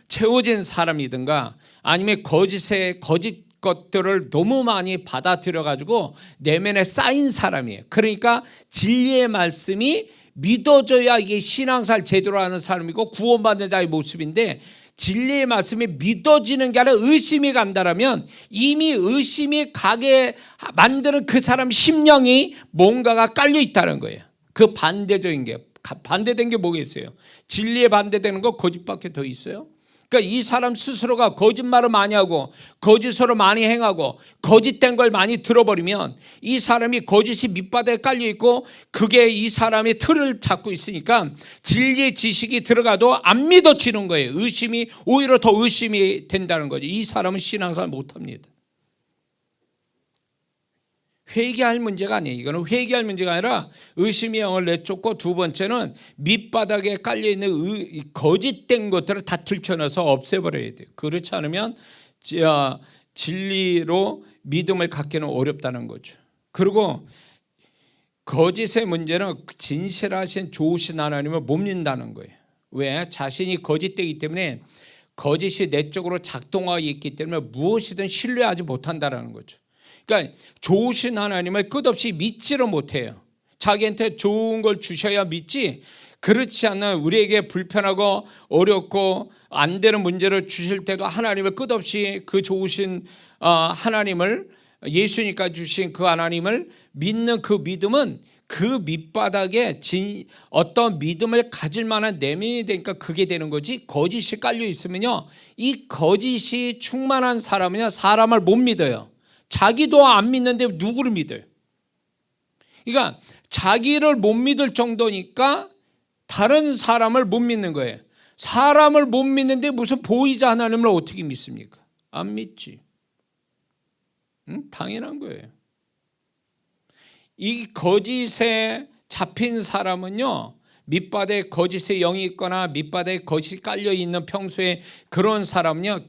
채워진 사람이든가 아니면 거짓 것들을 너무 많이 받아들여 가지고 내면에 쌓인 사람이에요. 그러니까 진리의 말씀이 믿어져야 이게 신앙생활 제대로 하는 사람이고 구원받는 자의 모습인데 진리의 말씀이 믿어지는 게 아니라 의심이 간다라면 이미 의심이 가게 만드는 그 사람 심령이 뭔가가 깔려 있다는 거예요. 그 반대적인 게 반대된 게 뭐겠어요? 진리에 반대되는 거 거짓밖에 더 있어요? 그러니까 이 사람 스스로가 거짓말을 많이 하고 거짓으로 많이 행하고 거짓된 걸 많이 들어버리면 이 사람이 거짓이 밑바닥에 깔려 있고 그게 이 사람의 틀을 잡고 있으니까 진리의 지식이 들어가도 안 믿어지는 거예요. 의심이 오히려 더 의심이 된다는 거죠. 이 사람은 신앙생활 못합니다. 회개할 문제가 아니에요. 이거는 회개할 문제가 아니라 의심의 영을 내쫓고, 두 번째는 밑바닥에 깔려있는 거짓된 것들을 다 들춰내서 없애버려야 돼요. 그렇지 않으면 진리로 믿음을 갖기는 어렵다는 거죠. 그리고 거짓의 문제는 진실하신 좋으신 하나님을 못 믿는다는 거예요. 왜? 자신이 거짓되기 때문에, 거짓이 내적으로 작동하고 있기 때문에 무엇이든 신뢰하지 못한다는 거죠. 그러니까 좋으신 하나님을 끝없이 믿지를 못해요. 자기한테 좋은 걸 주셔야 믿지, 그렇지 않으면 우리에게 불편하고 어렵고 안 되는 문제를 주실 때도 하나님을 끝없이 그 좋으신 하나님을, 예수님까지 주신 그 하나님을 믿는 그 믿음은 그 밑바닥에 어떤 믿음을 가질 만한 내면이 되니까 그게 되는 거지, 거짓이 깔려 있으면요, 이 거짓이 충만한 사람은요 사람을 못 믿어요. 자기도 안 믿는데 누구를 믿어요? 그러니까 자기를 못 믿을 정도니까 다른 사람을 못 믿는 거예요. 사람을 못 믿는데 무슨 보이자 하나님을 어떻게 믿습니까? 안 믿지. 당연한 거예요. 이 거짓에 잡힌 사람은요, 밑바닥에 거짓의 영이 있거나 밑바닥에 거짓이 깔려있는 평소에 그런 사람은요,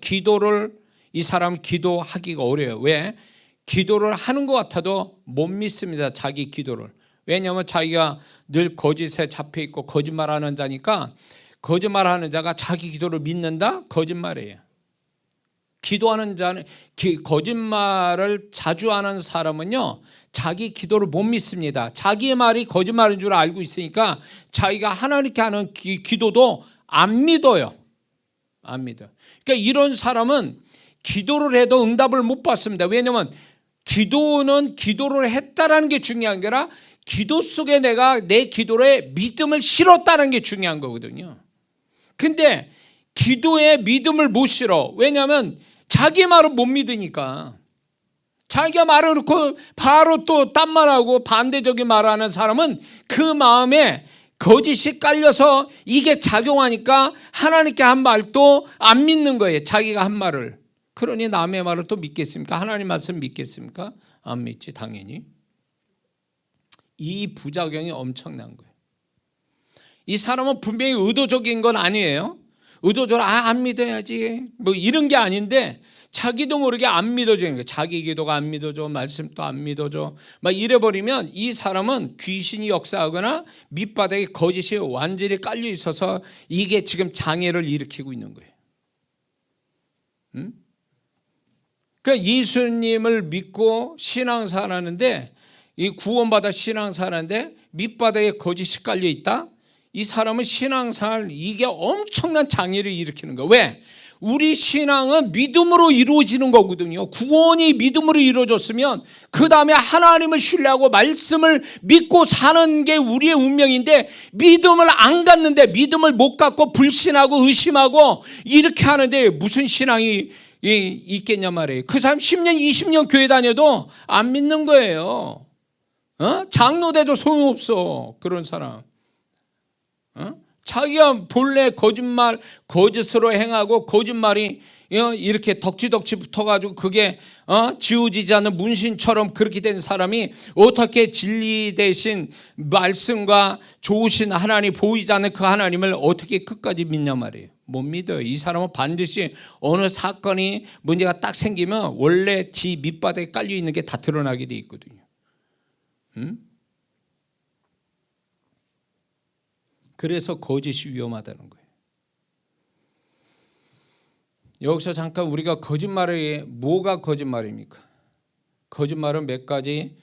이 사람 기도하기가 어려워요. 왜? 기도를 하는 것 같아도 못 믿습니다. 자기 기도를. 왜냐하면 자기가 늘 거짓에 잡혀 있고 거짓말하는 자니까, 거짓말하는 자가 자기 기도를 믿는다? 거짓말이에요. 기도하는 자는, 거짓말을 자주 하는 사람은요 자기 기도를 못 믿습니다. 자기의 말이 거짓말인 줄 알고 있으니까 자기가 하나님께 하는 기도도 안 믿어요. 안 믿어요. 그러니까 이런 사람은 기도를 해도 응답을 못 받습니다. 왜냐하면 기도를 했다라는 게 중요한 게 아니라 기도 속에 내가 내 기도에 믿음을 실었다는 게 중요한 거거든요. 근데 기도에 믿음을 못 실어. 왜냐하면 자기 말을 못 믿으니까. 자기가 말을 놓고 바로 또 딴 말하고 반대적인 말을 하는 사람은 그 마음에 거짓이 깔려서 이게 작용하니까 하나님께 한 말도 안 믿는 거예요. 자기가 한 말을. 그러니 남의 말을 또 믿겠습니까? 하나님 말씀 믿겠습니까? 안 믿지, 당연히. 이 부작용이 엄청난 거예요. 이 사람은 분명히 의도적인 건 아니에요. 의도적으로 안 믿어야지 뭐 이런 게 아닌데 자기도 모르게 안 믿어지는 거예요. 자기 기도가 안 믿어져, 말씀도 안 믿어져, 막 이래버리면 이 사람은 귀신이 역사하거나 밑바닥에 거짓이 완전히 깔려 있어서 이게 지금 장애를 일으키고 있는 거예요. 그러니까 예수님을 믿고 신앙생활하는데, 이 구원받아 신앙생활하는데 밑바닥에 거짓이 깔려 있다? 이 사람은 신앙생활, 이게 엄청난 장애를 일으키는 거예요. 왜? 우리 신앙은 믿음으로 이루어지는 거거든요. 구원이 믿음으로 이루어졌으면 그 다음에 하나님을 신뢰하고 말씀을 믿고 사는 게 우리의 운명인데, 믿음을 안 갖는데, 믿음을 못 갖고 불신하고 의심하고 이렇게 하는데 무슨 신앙이 있겠냐 말이에요. 그 사람 10년 20년 교회 다녀도 안 믿는 거예요. 장로 돼도 소용없어. 그런 사람. 자기가 본래 거짓으로 행하고 거짓말이 이렇게 덕지덕지 붙어가지고 그게 지워지지 않는 문신처럼 그렇게 된 사람이 어떻게 진리 대신 말씀과 좋으신 하나님, 보이지 않는 그 하나님을 어떻게 끝까지 믿냐 말이에요. 못 믿어요. 이 사람은 반드시 어느 사건이 문제가 딱 생기면 원래 지 밑바닥에 깔려 있는 게 다 드러나게 돼 있거든요. 그래서 거짓이 위험하다는 거예요. 여기서 잠깐 우리가 거짓말이 뭐가 거짓말입니까? 거짓말은 몇 가지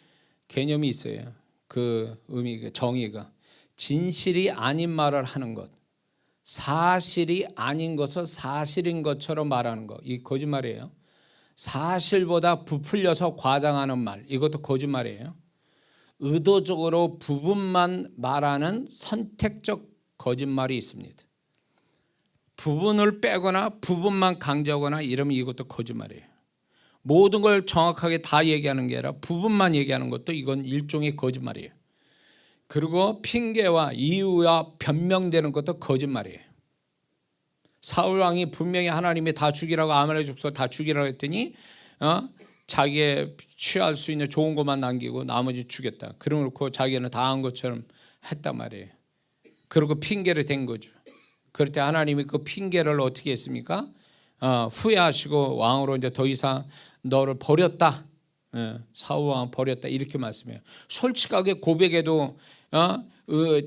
개념이 있어요. 그 의미가, 정의가. 진실이 아닌 말을 하는 것, 사실이 아닌 것을 사실인 것처럼 말하는 것, 이 거짓말이에요. 사실보다 부풀려서 과장하는 말, 이것도 거짓말이에요. 의도적으로 부분만 말하는 선택적 거짓말이 있습니다. 부분을 빼거나 부분만 강조하거나 이러면 이것도 거짓말이에요. 모든 걸 정확하게 다 얘기하는 게 아니라 부분만 얘기하는 것도 이건 일종의 거짓말이에요. 그리고 핑계와 이유와 변명되는 것도 거짓말이에요. 사울 왕이 분명히 하나님이 다 죽이라고 아말렉 족속 다 죽이라고 했더니 자기의 취할 수 있는 좋은 것만 남기고 나머지 죽였다. 그러놓고 자기는 다 한 것처럼 했단 말이에요. 그리고 핑계를 댄 거죠. 그럴 때 하나님이 그 핑계를 어떻게 했습니까? 후회하시고 왕으로 이제 더 이상 너를 버렸다. 사울 왕 버렸다 이렇게 말씀해요. 솔직하게 고백해도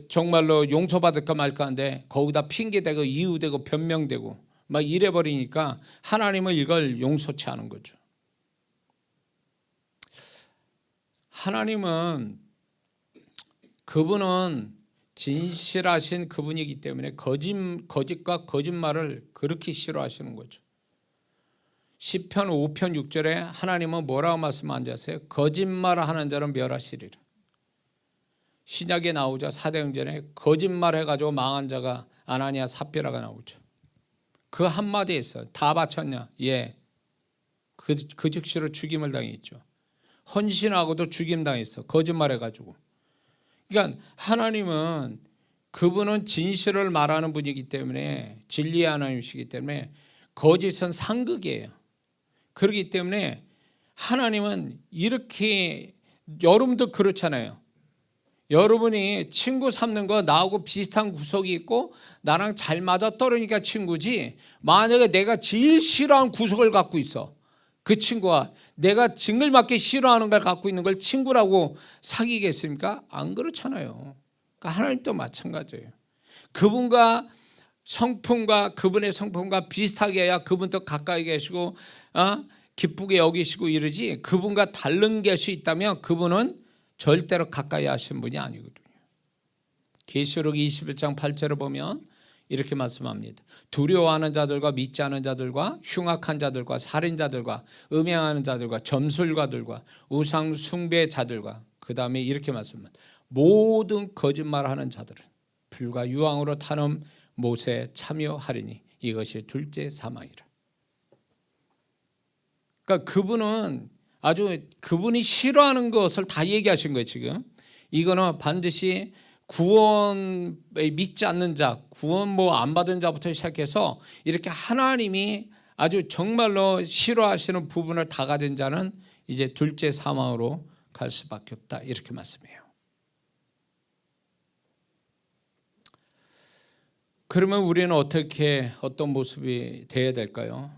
정말로 용서받을까 말까 한데 거기다 핑계대고 이유되고 변명되고 막 이래버리니까 하나님은 이걸 용서치 않은 거죠. 하나님은 그분은 진실하신 그분이기 때문에 거짓과 거짓말을 그렇게 싫어하시는 거죠. 시편 5편 6절에 하나님은 뭐라고 말씀하는지 아세요? 거짓말하는 자는 멸하시리라. 신약에 나오자 사도행전에 거짓말해가지고 망한 자가 아나니아 삽비라가 나오죠. 그 한마디에 있어요. 다 바쳤냐? 예. 그 즉시로 죽임을 당했죠. 헌신하고도 죽임 당했어. 거짓말해가지고. 그러니까 하나님은 그분은 진실을 말하는 분이기 때문에 진리의 하나님이시기 때문에 거짓은 상극이에요. 그렇기 때문에 하나님은 이렇게 여러분도 그렇잖아요. 여러분이 친구 삼는 거 나하고 비슷한 구석이 있고 나랑 잘 맞아떨어지니까 친구지 만약에 내가 제일 싫어하는 구석을 갖고 있어. 그 친구와 내가 징글맞게 싫어하는 걸 갖고 있는 걸 친구라고 사귀겠습니까? 안 그렇잖아요. 그러니까 하나님도 마찬가지예요. 그분과 성품과 그분의 성품과 비슷하게 해야 그분도 가까이 계시고 기쁘게 여기시고 이러지 그분과 다른 것이 있다면 그분은 절대로 가까이 하시는 분이 아니거든요. 계시록 21장 8절을 보면 이렇게 말씀합니다. 두려워하는 자들과 믿지 않은 자들과 흉악한 자들과 살인자들과 음행하는 자들과 점술가들과 우상 숭배 자들과 그 다음에 이렇게 말씀합니다. 모든 거짓말하는 자들은 불과 유황으로 타는 못에 참여하리니 이것이 둘째 사망이라. 그러니까 그분은 아주 그분이 싫어하는 것을 다 얘기하신 거예요. 지금 이거는 반드시 구원에 믿지 않는 자, 구원 안 받은 자부터 시작해서 이렇게 하나님이 아주 정말로 싫어하시는 부분을 다 가진 자는 이제 둘째 사망으로 갈 수밖에 없다 이렇게 말씀해요. 그러면 우리는 어떤 모습이 되어야 될까요?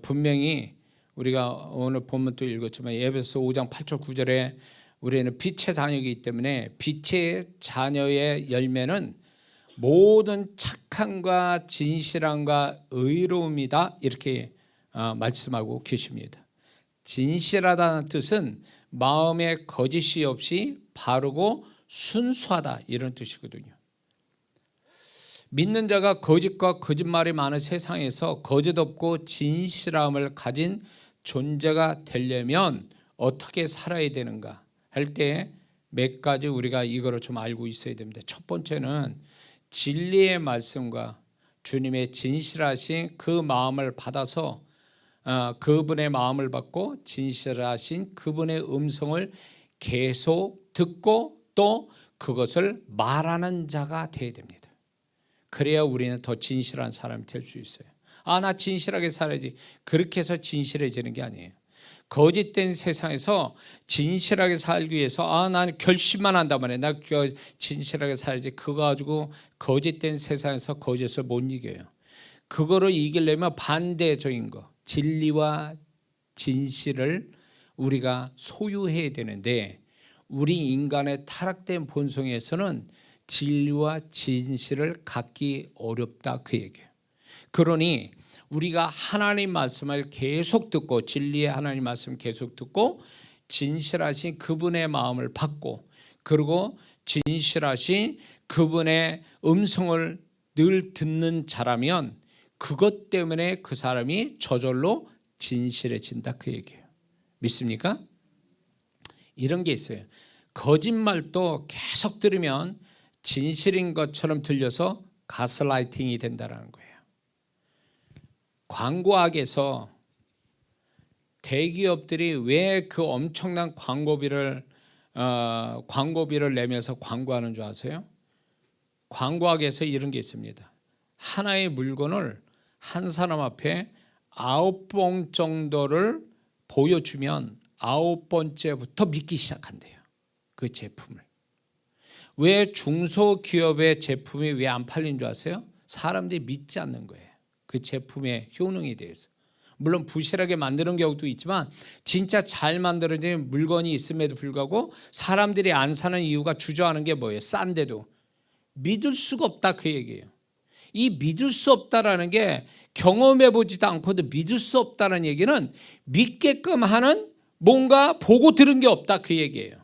분명히 우리가 오늘 본문도 읽었지만 에베소 5장 8절 9절에 우리는 빛의 자녀이기 때문에 빛의 자녀의 열매는 모든 착함과 진실함과 의로움이다 이렇게 말씀하고 계십니다. 진실하다는 뜻은 마음에 거짓이 없이 바르고 순수하다 이런 뜻이거든요. 믿는 자가 거짓과 거짓말이 많은 세상에서 거짓 없고 진실함을 가진 존재가 되려면 어떻게 살아야 되는가 할 때 몇 가지 우리가 이거를 좀 알고 있어야 됩니다. 첫 번째는 진리의 말씀과 주님의 진실하신 그 마음을 받아서 그분의 마음을 받고 진실하신 그분의 음성을 계속 듣고 또 그것을 말하는 자가 되어야 됩니다. 그래야 우리는 더 진실한 사람이 될 수 있어요. 나 진실하게 살아야지. 그렇게 해서 진실해지는 게 아니에요. 거짓된 세상에서 진실하게 살기 위해서 난 결심만 한단 말이에요. 나 진실하게 살아야지. 그거 가지고 거짓된 세상에서 거짓을 못 이겨요. 그거를 이기려면 반대적인 거, 진리와 진실을 우리가 소유해야 되는데 우리 인간의 타락된 본성에서는 진리와 진실을 갖기 어렵다 그 얘기예요. 그러니 우리가 하나님 말씀을 계속 듣고 진리의 하나님 말씀을 계속 듣고 진실하신 그분의 마음을 받고 그리고 진실하신 그분의 음성을 늘 듣는 자라면 그것 때문에 그 사람이 저절로 진실해진다 그 얘기예요. 믿습니까? 이런 게 있어요. 거짓말도 계속 들으면 진실인 것처럼 들려서 가스라이팅이 된다는 거예요. 광고학에서 대기업들이 왜 그 엄청난 광고비를 내면서 광고하는 줄 아세요? 광고학에서 이런 게 있습니다. 하나의 물건을 한 사람 앞에 9번 정도를 보여주면 9번째부터 믿기 시작한대요. 그 제품을. 왜 중소기업의 제품이 왜 안 팔린 줄 아세요? 사람들이 믿지 않는 거예요. 그 제품의 효능에 대해서. 물론 부실하게 만드는 경우도 있지만 진짜 잘 만들어진 물건이 있음에도 불구하고 사람들이 안 사는 이유가 주저하는 게 뭐예요? 싼데도 믿을 수가 없다, 그 얘기예요. 이 믿을 수 없다라는 게 경험해 보지도 않고도 믿을 수 없다는 얘기는 믿게끔 하는 뭔가 보고 들은 게 없다, 그 얘기예요.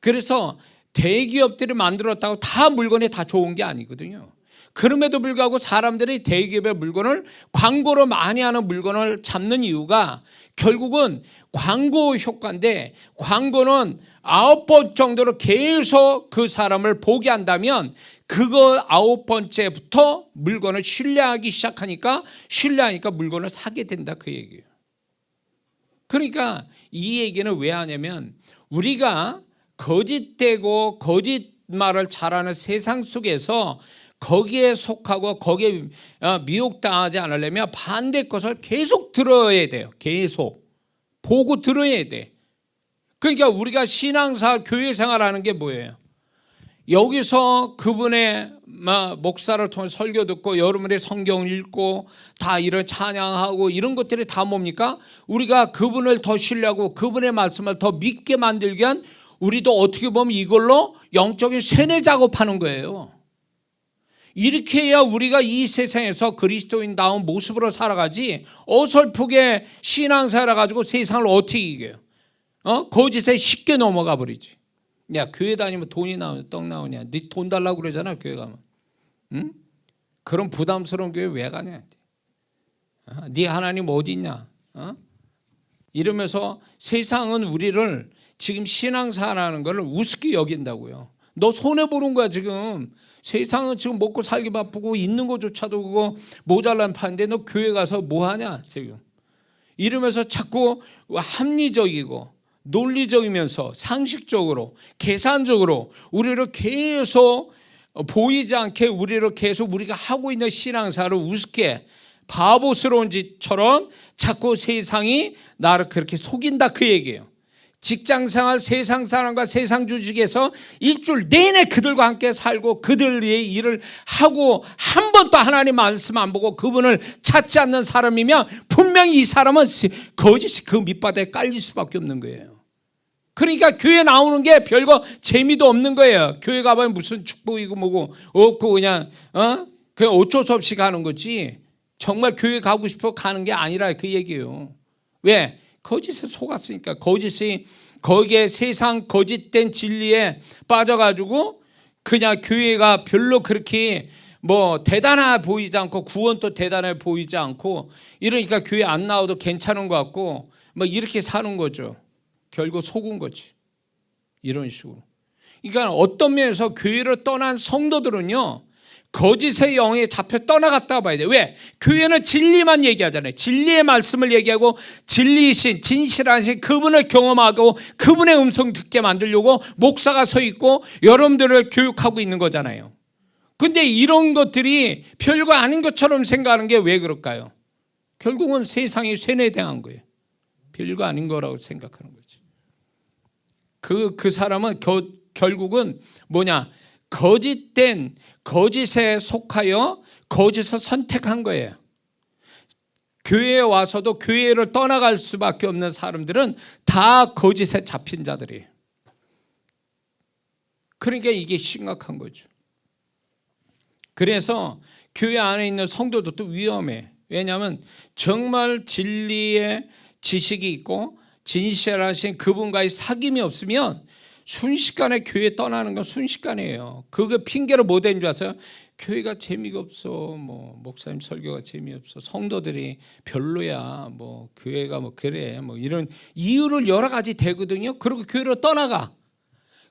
그래서 대기업들이 만들었다고 다 물건이 다 좋은 게 아니거든요. 그럼에도 불구하고 사람들이 대기업의 물건을 광고로 많이 하는 물건을 잡는 이유가 결국은 광고 효과인데, 광고는 9번 정도로 계속 그 사람을 보게 한다면 그거 9번째부터 물건을 신뢰하기 시작하니까 물건을 사게 된다, 그 얘기예요. 그러니까 이 얘기는 왜 하냐면 우리가 거짓되고 거짓말을 잘하는 세상 속에서 거기에 속하고 거기에 미혹당하지 않으려면 반대 것을 계속 들어야 돼요. 계속 보고 들어야 돼. 그러니까 우리가 신앙생활, 교회 생활하는 게 뭐예요? 여기서 그분의 목사를 통해 설교 듣고 여러분의 성경 읽고 다 이런 찬양하고 이런 것들이 다 뭡니까? 우리가 그분을 더 신뢰하고 그분의 말씀을 더 믿게 만들기 위한, 우리도 어떻게 보면 이걸로 영적인 세뇌 작업하는 거예요. 이렇게 해야 우리가 이 세상에서 그리스도인다운 모습으로 살아가지, 어설프게 신앙생활 가지고 세상을 어떻게 이겨요? 거짓에 쉽게 넘어가 버리지. 야, 교회 다니면 돈이 나오냐, 떡 나오냐? 네 돈 달라고 그러잖아, 교회 가면. 응? 그런 부담스러운 교회 왜 가냐? 네 하나님 어디 있냐? 이러면서 세상은 우리를 지금 신앙생활하는 걸 우습게 여긴다고요. 너 손해보는 거야 지금. 세상은 지금 먹고 살기 바쁘고 있는 것조차도 그거 모자란 판인데 너 교회 가서 뭐 하냐 지금. 이러면서 자꾸 합리적이고 논리적이면서 상식적으로 계산적으로 우리를 계속 보이지 않게 우리가 하고 있는 신앙생활을 우습게 바보스러운 짓처럼 자꾸 세상이 나를 그렇게 속인다, 그 얘기예요. 직장생활, 세상 사람과 세상 주식에서 일주일 내내 그들과 함께 살고 그들의 일을 하고 한 번도 하나님 말씀 안 보고 그분을 찾지 않는 사람이면 분명히 이 사람은 거짓이 그 밑바닥에 깔릴 수밖에 없는 거예요. 그러니까 교회 나오는 게 별거 재미도 없는 거예요. 교회 가봐야 무슨 축복이고 뭐고 없고 그냥 어쩔 수 없이 가는 거지, 정말 교회 가고 싶어 가는 게 아니라 그 얘기예요. 왜? 거짓에 속았으니까. 거짓이 거기에 세상 거짓된 진리에 빠져가지고 그냥 교회가 별로 그렇게 뭐 대단해 보이지 않고 구원도 대단해 보이지 않고 이러니까 교회 안 나와도 괜찮은 것 같고 뭐 이렇게 사는 거죠. 결국 속은 거지. 이런 식으로. 그러니까 어떤 면에서 교회를 떠난 성도들은요, 거짓의 영에 잡혀 떠나갔다 봐야 돼. 왜? 교회는 진리만 얘기하잖아요. 진리의 말씀을 얘기하고 진리이신 진실하신 그분을 경험하고 그분의 음성 듣게 만들려고 목사가 서 있고 여러분들을 교육하고 있는 거잖아요. 근데 이런 것들이 별거 아닌 것처럼 생각하는 게 왜 그럴까요? 결국은 세상이 세뇌당한 거예요. 별거 아닌 거라고 생각하는 거지. 그 사람은 결국은 뭐냐? 거짓된 거짓에 속하여 거짓을 선택한 거예요. 교회에 와서도 교회를 떠나갈 수밖에 없는 사람들은 다 거짓에 잡힌 자들이에요. 그러니까 이게 심각한 거죠. 그래서 교회 안에 있는 성도들도 위험해. 왜냐하면 정말 진리의 지식이 있고 진실하신 그분과의 사귐이 없으면 순식간에 교회 떠나는 건 순식간이에요. 그거 핑계로 뭐 된 줄 아세요? 교회가 재미가 없어, 뭐 목사님 설교가 재미없어, 성도들이 별로야, 뭐 교회가 뭐 그래, 뭐 이런 이유를 여러 가지 대거든요. 그리고 교회로 떠나가.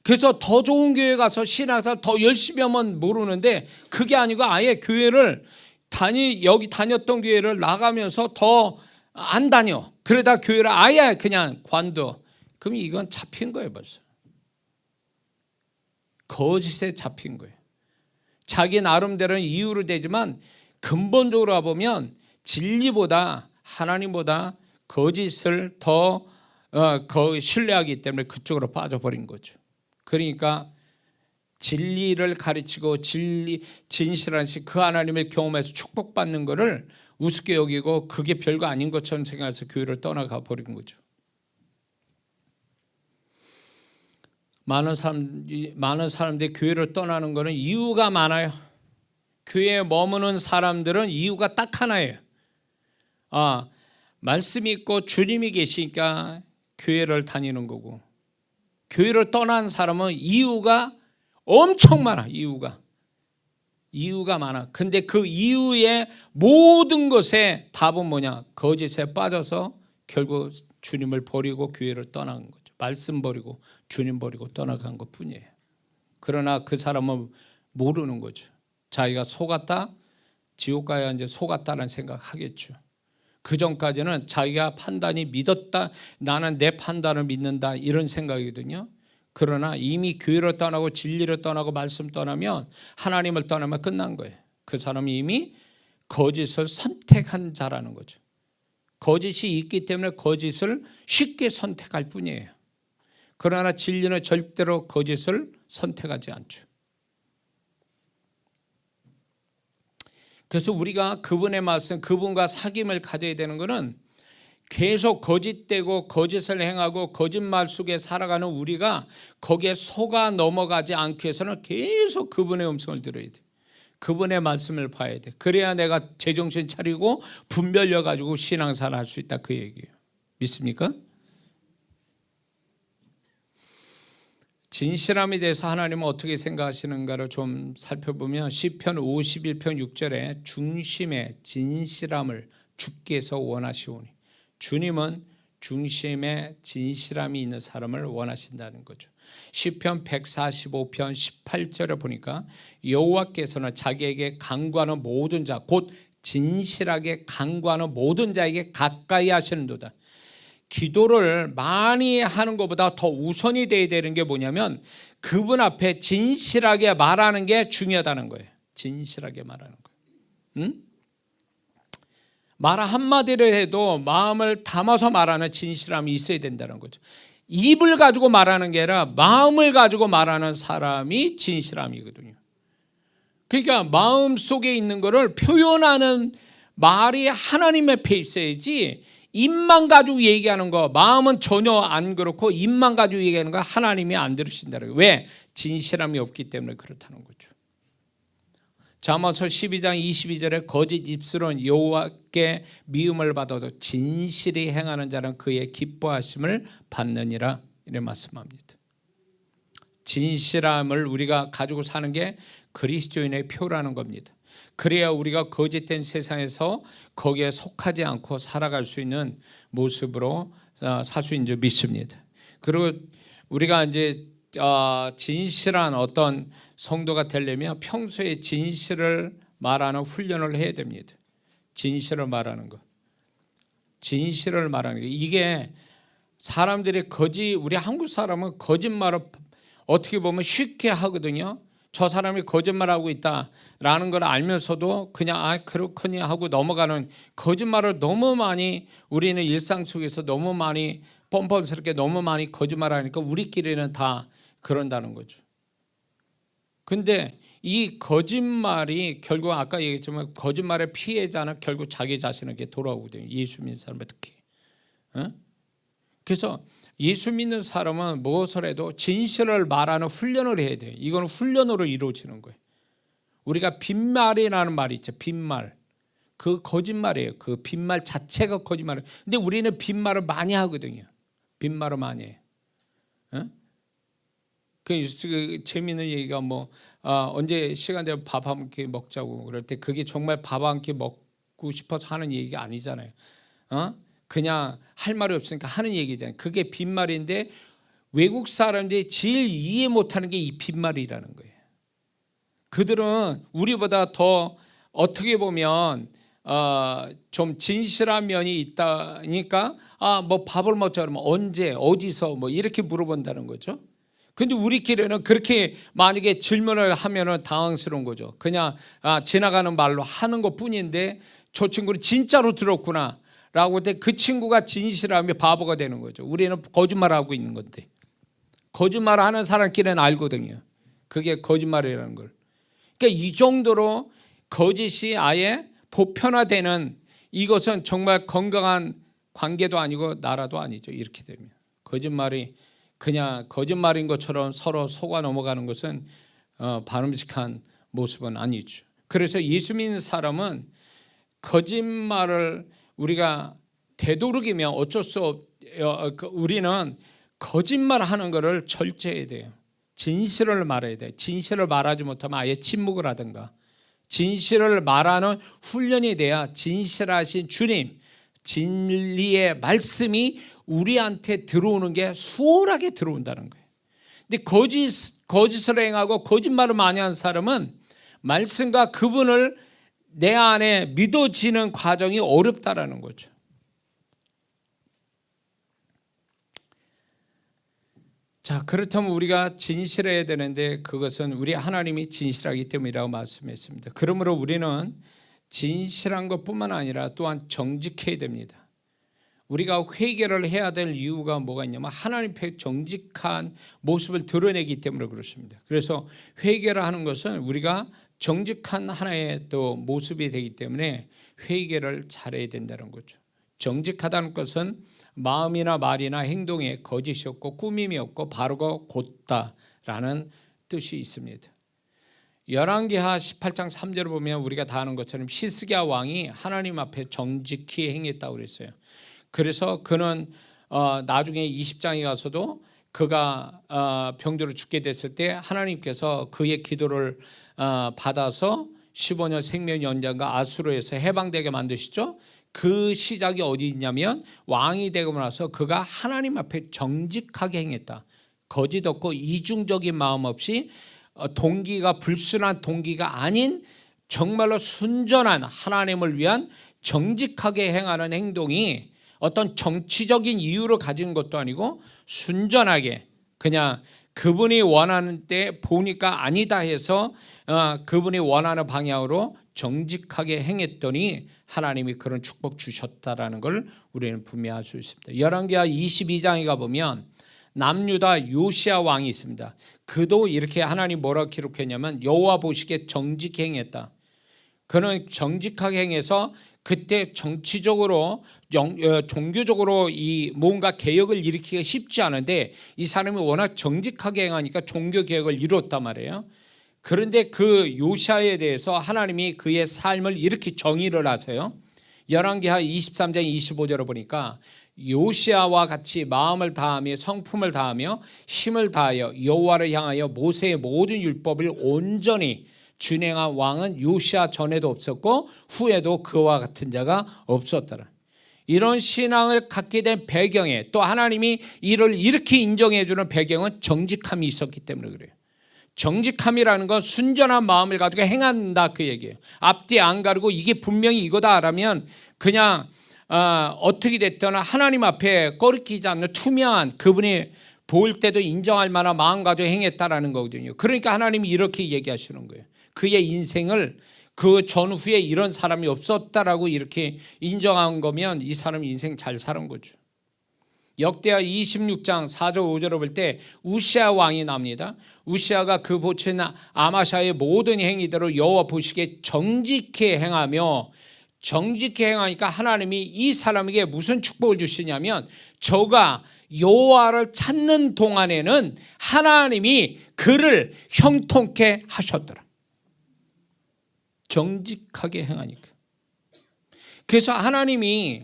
그래서 더 좋은 교회 가서 신앙생활 더 열심히 하면 모르는데, 그게 아니고 아예 교회를 여기 다녔던 교회를 나가면서 더 안 다녀. 그러다 교회를 아예 그냥 관둬. 그럼 이건 잡힌 거예요. 벌써 거짓에 잡힌 거예요. 자기 나름대로는 이유로 되지만 근본적으로 보면 진리보다, 하나님보다 거짓을 더 신뢰하기 때문에 그쪽으로 빠져버린 거죠. 그러니까 진리를 가르치고 진실한 그 하나님의 경험에서 축복받는 것을 우습게 여기고 그게 별거 아닌 것처럼 생각해서 교회를 떠나가 버린 거죠. 많은 사람들이 교회를 떠나는 것은 이유가 많아요. 교회에 머무는 사람들은 이유가 딱 하나예요. 말씀이 있고 주님이 계시니까 교회를 다니는 거고, 교회를 떠난 사람은 이유가 엄청 많아. 이유가 많아. 근데 그 이유의 모든 것의 답은 뭐냐? 거짓에 빠져서 결국 주님을 버리고 교회를 떠난 거죠. 말씀 버리고 주님 버리고 떠나간 것 뿐이에요. 그러나 그 사람은 모르는 거죠. 자기가 속았다, 지옥 가야 이제 속았다는 생각하겠죠. 그 전까지는 자기가 판단이 믿었다, 나는 내 판단을 믿는다, 이런 생각이거든요. 그러나 이미 교회를 떠나고 진리를 떠나고 말씀 떠나면, 하나님을 떠나면 끝난 거예요. 그 사람이 이미 거짓을 선택한 자라는 거죠. 거짓이 있기 때문에 거짓을 쉽게 선택할 뿐이에요. 그러나 진리는 절대로 거짓을 선택하지 않죠. 그래서 우리가 그분의 말씀, 그분과 사귐을 가져야 되는 것은 계속 거짓되고 거짓을 행하고 거짓말 속에 살아가는 우리가 거기에 속아 넘어가지 않기 위해서는 계속 그분의 음성을 들어야 돼. 그분의 말씀을 봐야 돼. 그래야 내가 제정신 차리고 분별려 가지고 신앙생활 할 수 있다, 그 얘기예요. 믿습니까? 진실함에 대해서 하나님은 어떻게 생각하시는가를 좀 살펴보면, 시편 51편 6절에 중심의 진실함을 주께서 원하시오니, 주님은 중심에 진실함이 있는 사람을 원하신다는 거죠. 시편 145편 18절에 보니까 여호와께서는 자기에게 간구하는 모든 자, 곧 진실하게 간구하는 모든 자에게 가까이 하시는도다. 기도를 많이 하는 것보다 더 우선이 돼야 되는 게 뭐냐면, 그분 앞에 진실하게 말하는 게 중요하다는 거예요. 진실하게 말하는 거예요. 말 한마디를 해도 마음을 담아서 말하는 진실함이 있어야 된다는 거죠. 입을 가지고 말하는 게 아니라 마음을 가지고 말하는 사람이 진실함이거든요. 그러니까 마음 속에 있는 거를 표현하는 말이 하나님 앞에 있어야지, 입만 가지고 얘기하는 거, 마음은 전혀 안 그렇고 입만 가지고 얘기하는 거 하나님이 안 들으신다는 거예요. 왜? 진실함이 없기 때문에 그렇다는 거죠. 잠언서 12장 22절에 거짓 입술은 여호와께 미움을 받아도 진실이 행하는 자는 그의 기뻐하심을 받느니라, 이렇게 말씀합니다. 진실함을 우리가 가지고 사는 게 그리스도인의 표라는 겁니다. 그래야 우리가 거짓된 세상에서 거기에 속하지 않고 살아갈 수 있는 모습으로 살 수 있는 줄 믿습니다. 그리고 우리가 이제 진실한 어떤 성도가 되려면 평소에 진실을 말하는 훈련을 해야 됩니다. 진실을 말하는 것. 진실을 말하는 것. 이게 사람들이 우리 한국 사람은 거짓말을 어떻게 보면 쉽게 하거든요. 저 사람이 거짓말하고 있다라는 걸 알면서도 그냥 그렇거니 하고 넘어가는, 거짓말을 너무 많이, 우리는 일상 속에서 너무 많이 뻔뻔스럽게 너무 많이 거짓말하니까 우리끼리는 다 그런다는 거죠. 근데 이 거짓말이 결국 아까 얘기했지만 거짓말의 피해자는 결국 자기 자신에게 돌아오거든요. 예수 믿는 사람은 특히. 그래서 예수 믿는 사람은 무엇을 해도 진실을 말하는 훈련을 해야 돼요. 이건 훈련으로 이루어지는 거예요. 우리가 빈말이라는 말이 있죠. 빈말. 그 거짓말이에요. 그 빈말 자체가 거짓말이에요. 근데 우리는 빈말을 많이 하거든요. 빈말을 많이 해요. 그 재미있는 얘기가 언제 시간 되면 밥 한 끼 먹자고 그럴 때 그게 정말 밥 한 끼 먹고 싶어서 하는 얘기가 아니잖아요. 그냥 할 말이 없으니까 하는 얘기잖아요. 그게 빈말인데 외국 사람들이 제일 이해 못하는 게 이 빈말이라는 거예요. 그들은 우리보다 더 어떻게 보면 좀 진실한 면이 있다니까 뭐 밥을 먹자 그러면 언제 어디서 뭐 이렇게 물어본다는 거죠. 근데 우리끼리는 그렇게 만약에 질문을 하면은 당황스러운 거죠. 그냥 지나가는 말로 하는 것 뿐인데 저 친구는 진짜로 들었구나 라고 할 때 그 친구가 진실하면 바보가 되는 거죠. 우리는 거짓말하고 있는 건데, 거짓말하는 사람끼리는 알거든요. 그게 거짓말이라는 걸. 그러니까 이 정도로 거짓이 아예 보편화되는, 이것은 정말 건강한 관계도 아니고 나라도 아니죠. 이렇게 되면 거짓말이 그냥 거짓말인 것처럼 서로 속아 넘어가는 것은 바람직한 모습은 아니죠. 그래서 예수 믿는 사람은 거짓말을 우리가 되도록이면 어쩔 수 우리는 거짓말하는 것을 절제해야 돼요. 진실을 말해야 돼요. 진실을 말하지 못하면 아예 침묵을 하든가, 진실을 말하는 훈련이 돼야 진실하신 주님, 진리의 말씀이 우리한테 들어오는 게 수월하게 들어온다는 거예요. 근데 거짓을 행하고 거짓말을 많이 하는 사람은 말씀과 그분을 내 안에 믿어지는 과정이 어렵다라는 거죠. 자, 그렇다면 우리가 진실해야 되는데 그것은 우리 하나님이 진실하기 때문이라고 말씀했습니다. 그러므로 우리는 진실한 것뿐만 아니라 또한 정직해야 됩니다. 우리가 회개를 해야 될 이유가 뭐가 있냐면 하나님 앞에 정직한 모습을 드러내기 때문에 그렇습니다. 그래서 회개를 하는 것은 우리가 정직한 하나의 또 모습이 되기 때문에 회개를 잘해야 된다는 거죠. 정직하다는 것은 마음이나 말이나 행동에 거짓이 없고 꾸밈이 없고 바르고 곧다라는 뜻이 있습니다. 열왕기하 18장 3절을 보면 우리가 다 아는 것처럼 히스기야 왕이 하나님 앞에 정직히 행했다고 그랬어요. 그래서 그는 나중에 20장에 가서도 그가 병들어 죽게 됐을 때 하나님께서 그의 기도를 받아서 15년 생명 연장과 아수르에서 해방되게 만드시죠. 그 시작이 어디 있냐면 왕이 되고 나서 그가 하나님 앞에 정직하게 행했다. 거짓 없고 이중적인 마음 없이 동기가 불순한 동기가 아닌 정말로 순전한 하나님을 위한 정직하게 행하는 행동이 어떤 정치적인 이유를 가진 것도 아니고 순전하게 그냥 그분이 원하는 때 보니까 아니다 해서 그분이 원하는 방향으로 정직하게 행했더니 하나님이 그런 축복 주셨다라는 걸 우리는 분명히 알 수 있습니다. 열왕기하 22장에 가보면 남유다 요시야 왕이 있습니다. 그도 이렇게 하나님 뭐라고 기록했냐면 여호와 보시기에 정직히 행했다. 그는 정직하게 행해서 그때 정치적으로 종교적으로 이 뭔가 개혁을 일으키기가 쉽지 않은데 이 사람이 워낙 정직하게 행하니까 종교 개혁을 이뤘단 말이에요. 그런데 그 요시야에 대해서 하나님이 그의 삶을 이렇게 정의를 하세요. 열왕기하 23장 25절을 보니까 요시야와 같이 마음을 다하며 성품을 다하며 힘을 다하여 여호와를 향하여 모세의 모든 율법을 온전히 준행한 왕은 요시야 전에도 없었고 후에도 그와 같은 자가 없었더라. 이런 신앙을 갖게 된 배경에 또 하나님이 이를 이렇게 인정해 주는 배경은 정직함이 있었기 때문에 그래요. 정직함이라는 건 순전한 마음을 가지고 행한다 그 얘기예요. 앞뒤 안 가르고 이게 분명히 이거다라면 그냥 어떻게 됐든 하나님 앞에 꺼리끼지 않는 투명한 그분이 볼 때도 인정할 만한 마음 가지고 행했다라는 거거든요. 그러니까 하나님이 이렇게 얘기하시는 거예요. 그의 인생을 그 전후에 이런 사람이 없었다라고 이렇게 인정한 거면 이 사람 인생 잘 사는 거죠. 역대하 26장 4절 5절을 볼 때 우시야 왕이 납니다. 우시야가 그 보친 아마샤의 모든 행위대로 여호와 보시기에 정직히 행하며 정직히 행하니까 하나님이 이 사람에게 무슨 축복을 주시냐면 저가 여호와를 찾는 동안에는 하나님이 그를 형통케 하셨더라. 정직하게 행하니까. 그래서 하나님이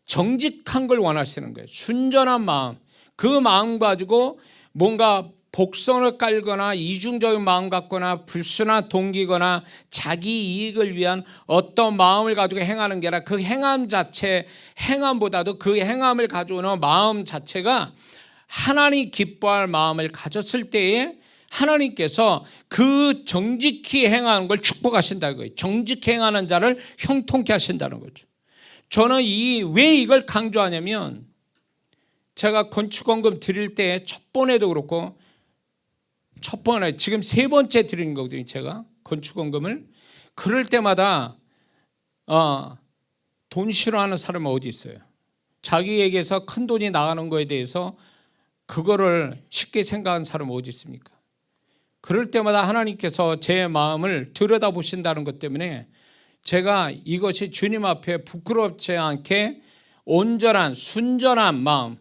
정직한 걸 원하시는 거예요. 순전한 마음. 그 마음 가지고 뭔가 복선을 깔거나 이중적인 마음 갖거나 불순한 동기거나 자기 이익을 위한 어떤 마음을 가지고 행하는 게 아니라 그 행함 자체, 행함보다도 그 행함을 가져오는 마음 자체가 하나님 기뻐할 마음을 가졌을 때에 하나님께서 그 정직히 행하는 걸 축복하신다는 거예요. 정직히 행하는 자를 형통케 하신다는 거죠. 저는 왜 이걸 강조하냐면, 제가 건축원금 드릴 때 첫 번에도 그렇고, 첫 번에 지금 세 번째 드리는 거거든요. 제가 건축원금을. 그럴 때마다 돈 싫어하는 사람은 어디 있어요? 자기에게서 큰 돈이 나가는 거에 대해서 그거를 쉽게 생각하는 사람은 어디 있습니까? 그럴 때마다 하나님께서 제 마음을 들여다보신다는 것 때문에 제가 이것이 주님 앞에 부끄럽지 않게 온전한 순전한 마음,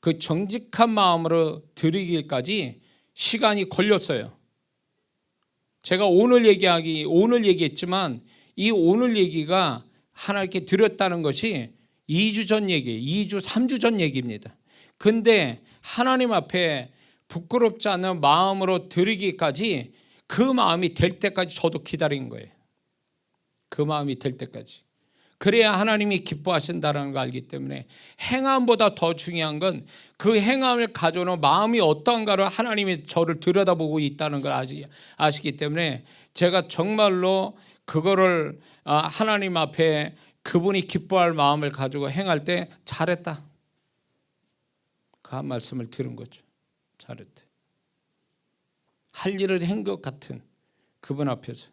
그 정직한 마음으로 드리기까지 시간이 걸렸어요. 제가 오늘 얘기했지만 이 오늘 얘기가 하나님께 드렸다는 것이 2주 전 얘기, 2주, 3주 전 얘기입니다. 근데 하나님 앞에 부끄럽지 않은 마음으로 드리기까지, 그 마음이 될 때까지 저도 기다린 거예요. 그 마음이 될 때까지. 그래야 하나님이 기뻐하신다는 걸 알기 때문에 행함보다 더 중요한 건 그 행함을 가져오는 마음이 어떠한가를 하나님이 저를 들여다보고 있다는 걸 아시기 때문에 제가 정말로 그거를 하나님 앞에 그분이 기뻐할 마음을 가지고 행할 때 잘했다, 그 한 말씀을 들은 거죠. 잘했대. 할 일을 한 것 같은 그분 앞에서.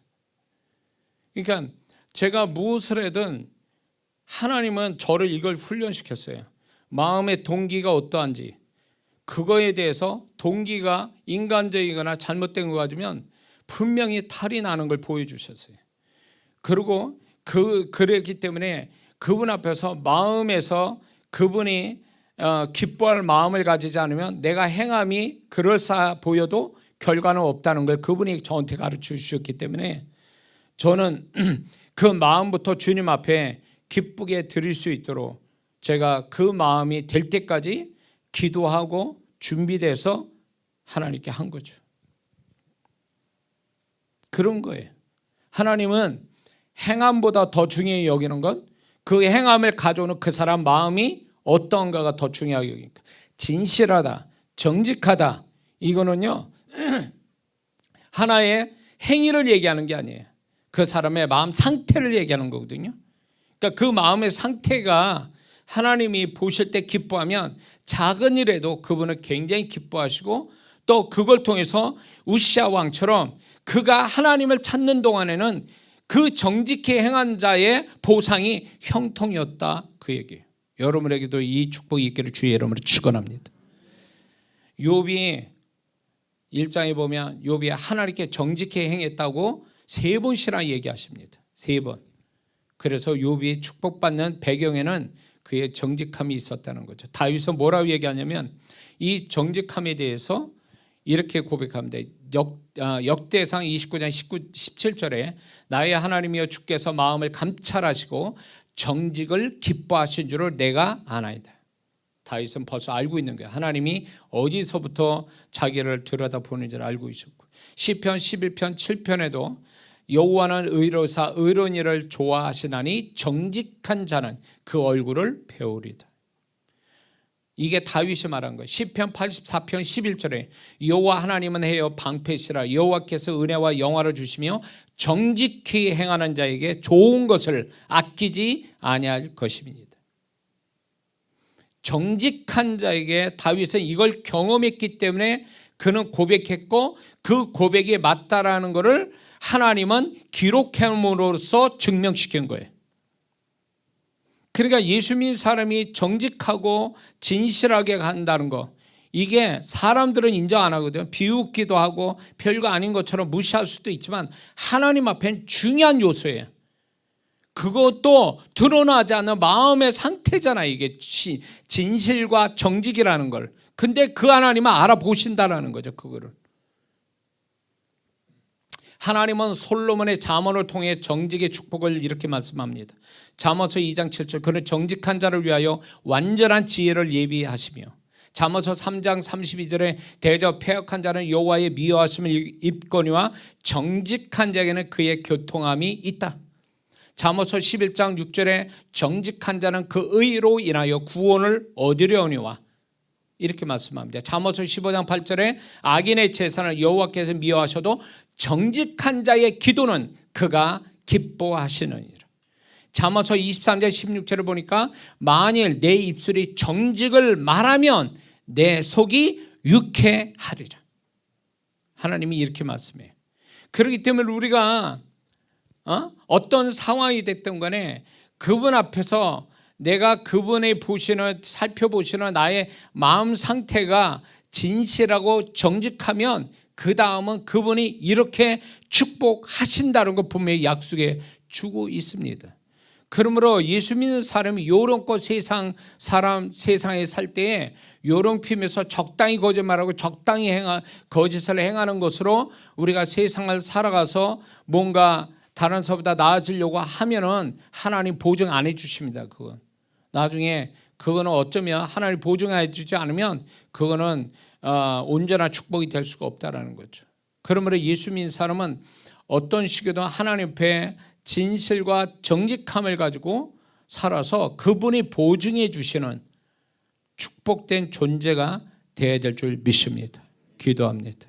그러니까 제가 무엇을 하든 하나님은 저를 이걸 훈련시켰어요. 마음의 동기가 어떠한지, 그거에 대해서 동기가 인간적이거나 잘못된 거 가지면 분명히 탈이 나는 걸 보여주셨어요. 그리고 그랬기 때문에 그분 앞에서 마음에서 그분이 기뻐할 마음을 가지지 않으면 내가 행함이 그럴싸 보여도 결과는 없다는 걸 그분이 저한테 가르쳐 주셨기 때문에 저는 그 마음부터 주님 앞에 기쁘게 드릴 수 있도록 제가 그 마음이 될 때까지 기도하고 준비돼서 하나님께 한 거죠. 그런 거예요. 하나님은 행함보다 더 중요히 여기는 건 그 행함을 가져오는 그 사람 마음이 어떤가가 더 중요하게 여기니까. 진실하다, 정직하다, 이거는요 하나의 행위를 얘기하는 게 아니에요. 그 사람의 마음 상태를 얘기하는 거거든요. 그러니까 그 마음의 상태가 하나님이 보실 때 기뻐하면 작은 일에도 그분은 굉장히 기뻐하시고, 또 그걸 통해서 우시아 왕처럼 그가 하나님을 찾는 동안에는 그 정직히 행한 자의 보상이 형통이었다, 그 얘기예요. 여러분에게도 이 축복이 있기를 주의 이름으로 축원합니다. 욥이 1장에 보면 욥이 하나님께 정직히 행했다고 3번씩이나 얘기하십니다. 3번. 그래서 욥이 축복받는 배경에는 그의 정직함이 있었다는 거죠. 다윗은 뭐라고 얘기하냐면 이 정직함에 대해서 이렇게 고백합니다. 역대상 29장 17절에 나의 하나님이여 주께서 마음을 감찰하시고 정직을 기뻐하신 줄을 내가 아나이다. 다윗은 벌써 알고 있는 거예요. 하나님이 어디서부터 자기를 들여다보는지를 알고 있었고, 시편 11편 7편에도 여호와는 의로사 의로운 일을 좋아하시나니 정직한 자는 그 얼굴을 배우리다. 이게 다윗이 말한 거예요. 시편 84편 11절에 여호와 하나님은 해여 방패시라, 여호와께서 은혜와 영화를 주시며 정직히 행하는 자에게 좋은 것을 아끼지 아니할 것입니다. 정직한 자에게 다윗은 이걸 경험했기 때문에 그는 고백했고, 그 고백이 맞다라는 것을 하나님은 기록함으로써 증명시킨 거예요. 그러니까 예수 믿는 사람이 정직하고 진실하게 간다는 거, 이게 사람들은 인정 안 하거든요. 비웃기도 하고 별거 아닌 것처럼 무시할 수도 있지만 하나님 앞엔 중요한 요소예요. 그것도 드러나지 않는 마음의 상태잖아요. 이게 진실과 정직이라는 걸. 근데 그 하나님은 알아보신다라는 거죠. 그거를. 하나님은 솔로몬의 잠언을 통해 정직의 축복을 이렇게 말씀합니다. 잠언서 2장 7절, 그는 정직한 자를 위하여 완전한 지혜를 예비하시며, 잠언서 3장 32절에 대저 패역한 자는 여호와의 미워하심을 입거니와 정직한 자에게는 그의 교통함이 있다. 잠언서 11장 6절에 정직한 자는 그 의로 인하여 구원을 얻으려니와, 이렇게 말씀합니다. 잠언서 15장 8절에 악인의 제사는 여호와께서 미워하셔도 정직한 자의 기도는 그가 기뻐하시느니라. 잠언서 23장 16절을 보니까 만일 내 입술이 정직을 말하면 내 속이 유쾌하리라. 하나님이 이렇게 말씀해요. 그렇기 때문에 우리가 어떤 상황이 됐든 간에 그분 앞에서 내가 그분의 살펴보시는 나의 마음 상태가 진실하고 정직하면 그 다음은 그분이 이렇게 축복하신다는 거 분명히 약속해 주고 있습니다. 그러므로 예수 믿는 사람이 요런껏 세상에 살 때에 요런 피면서 적당히 거짓말하고 적당히 거짓을 행하는 것으로 우리가 세상을 살아가서 뭔가 다른 사람보다 나아지려고 하면은 하나님 보증 안 해주십니다. 그건 나중에 그거는 어쩌면 하나님 보증해 주지 않으면 그거는 온전한 축복이 될 수가 없다라는 거죠. 그러므로 예수 믿는 사람은 어떤 시기도 하나님 앞에 진실과 정직함을 가지고 살아서 그분이 보증해 주시는 축복된 존재가 되어야 될 줄 믿습니다. 기도합니다.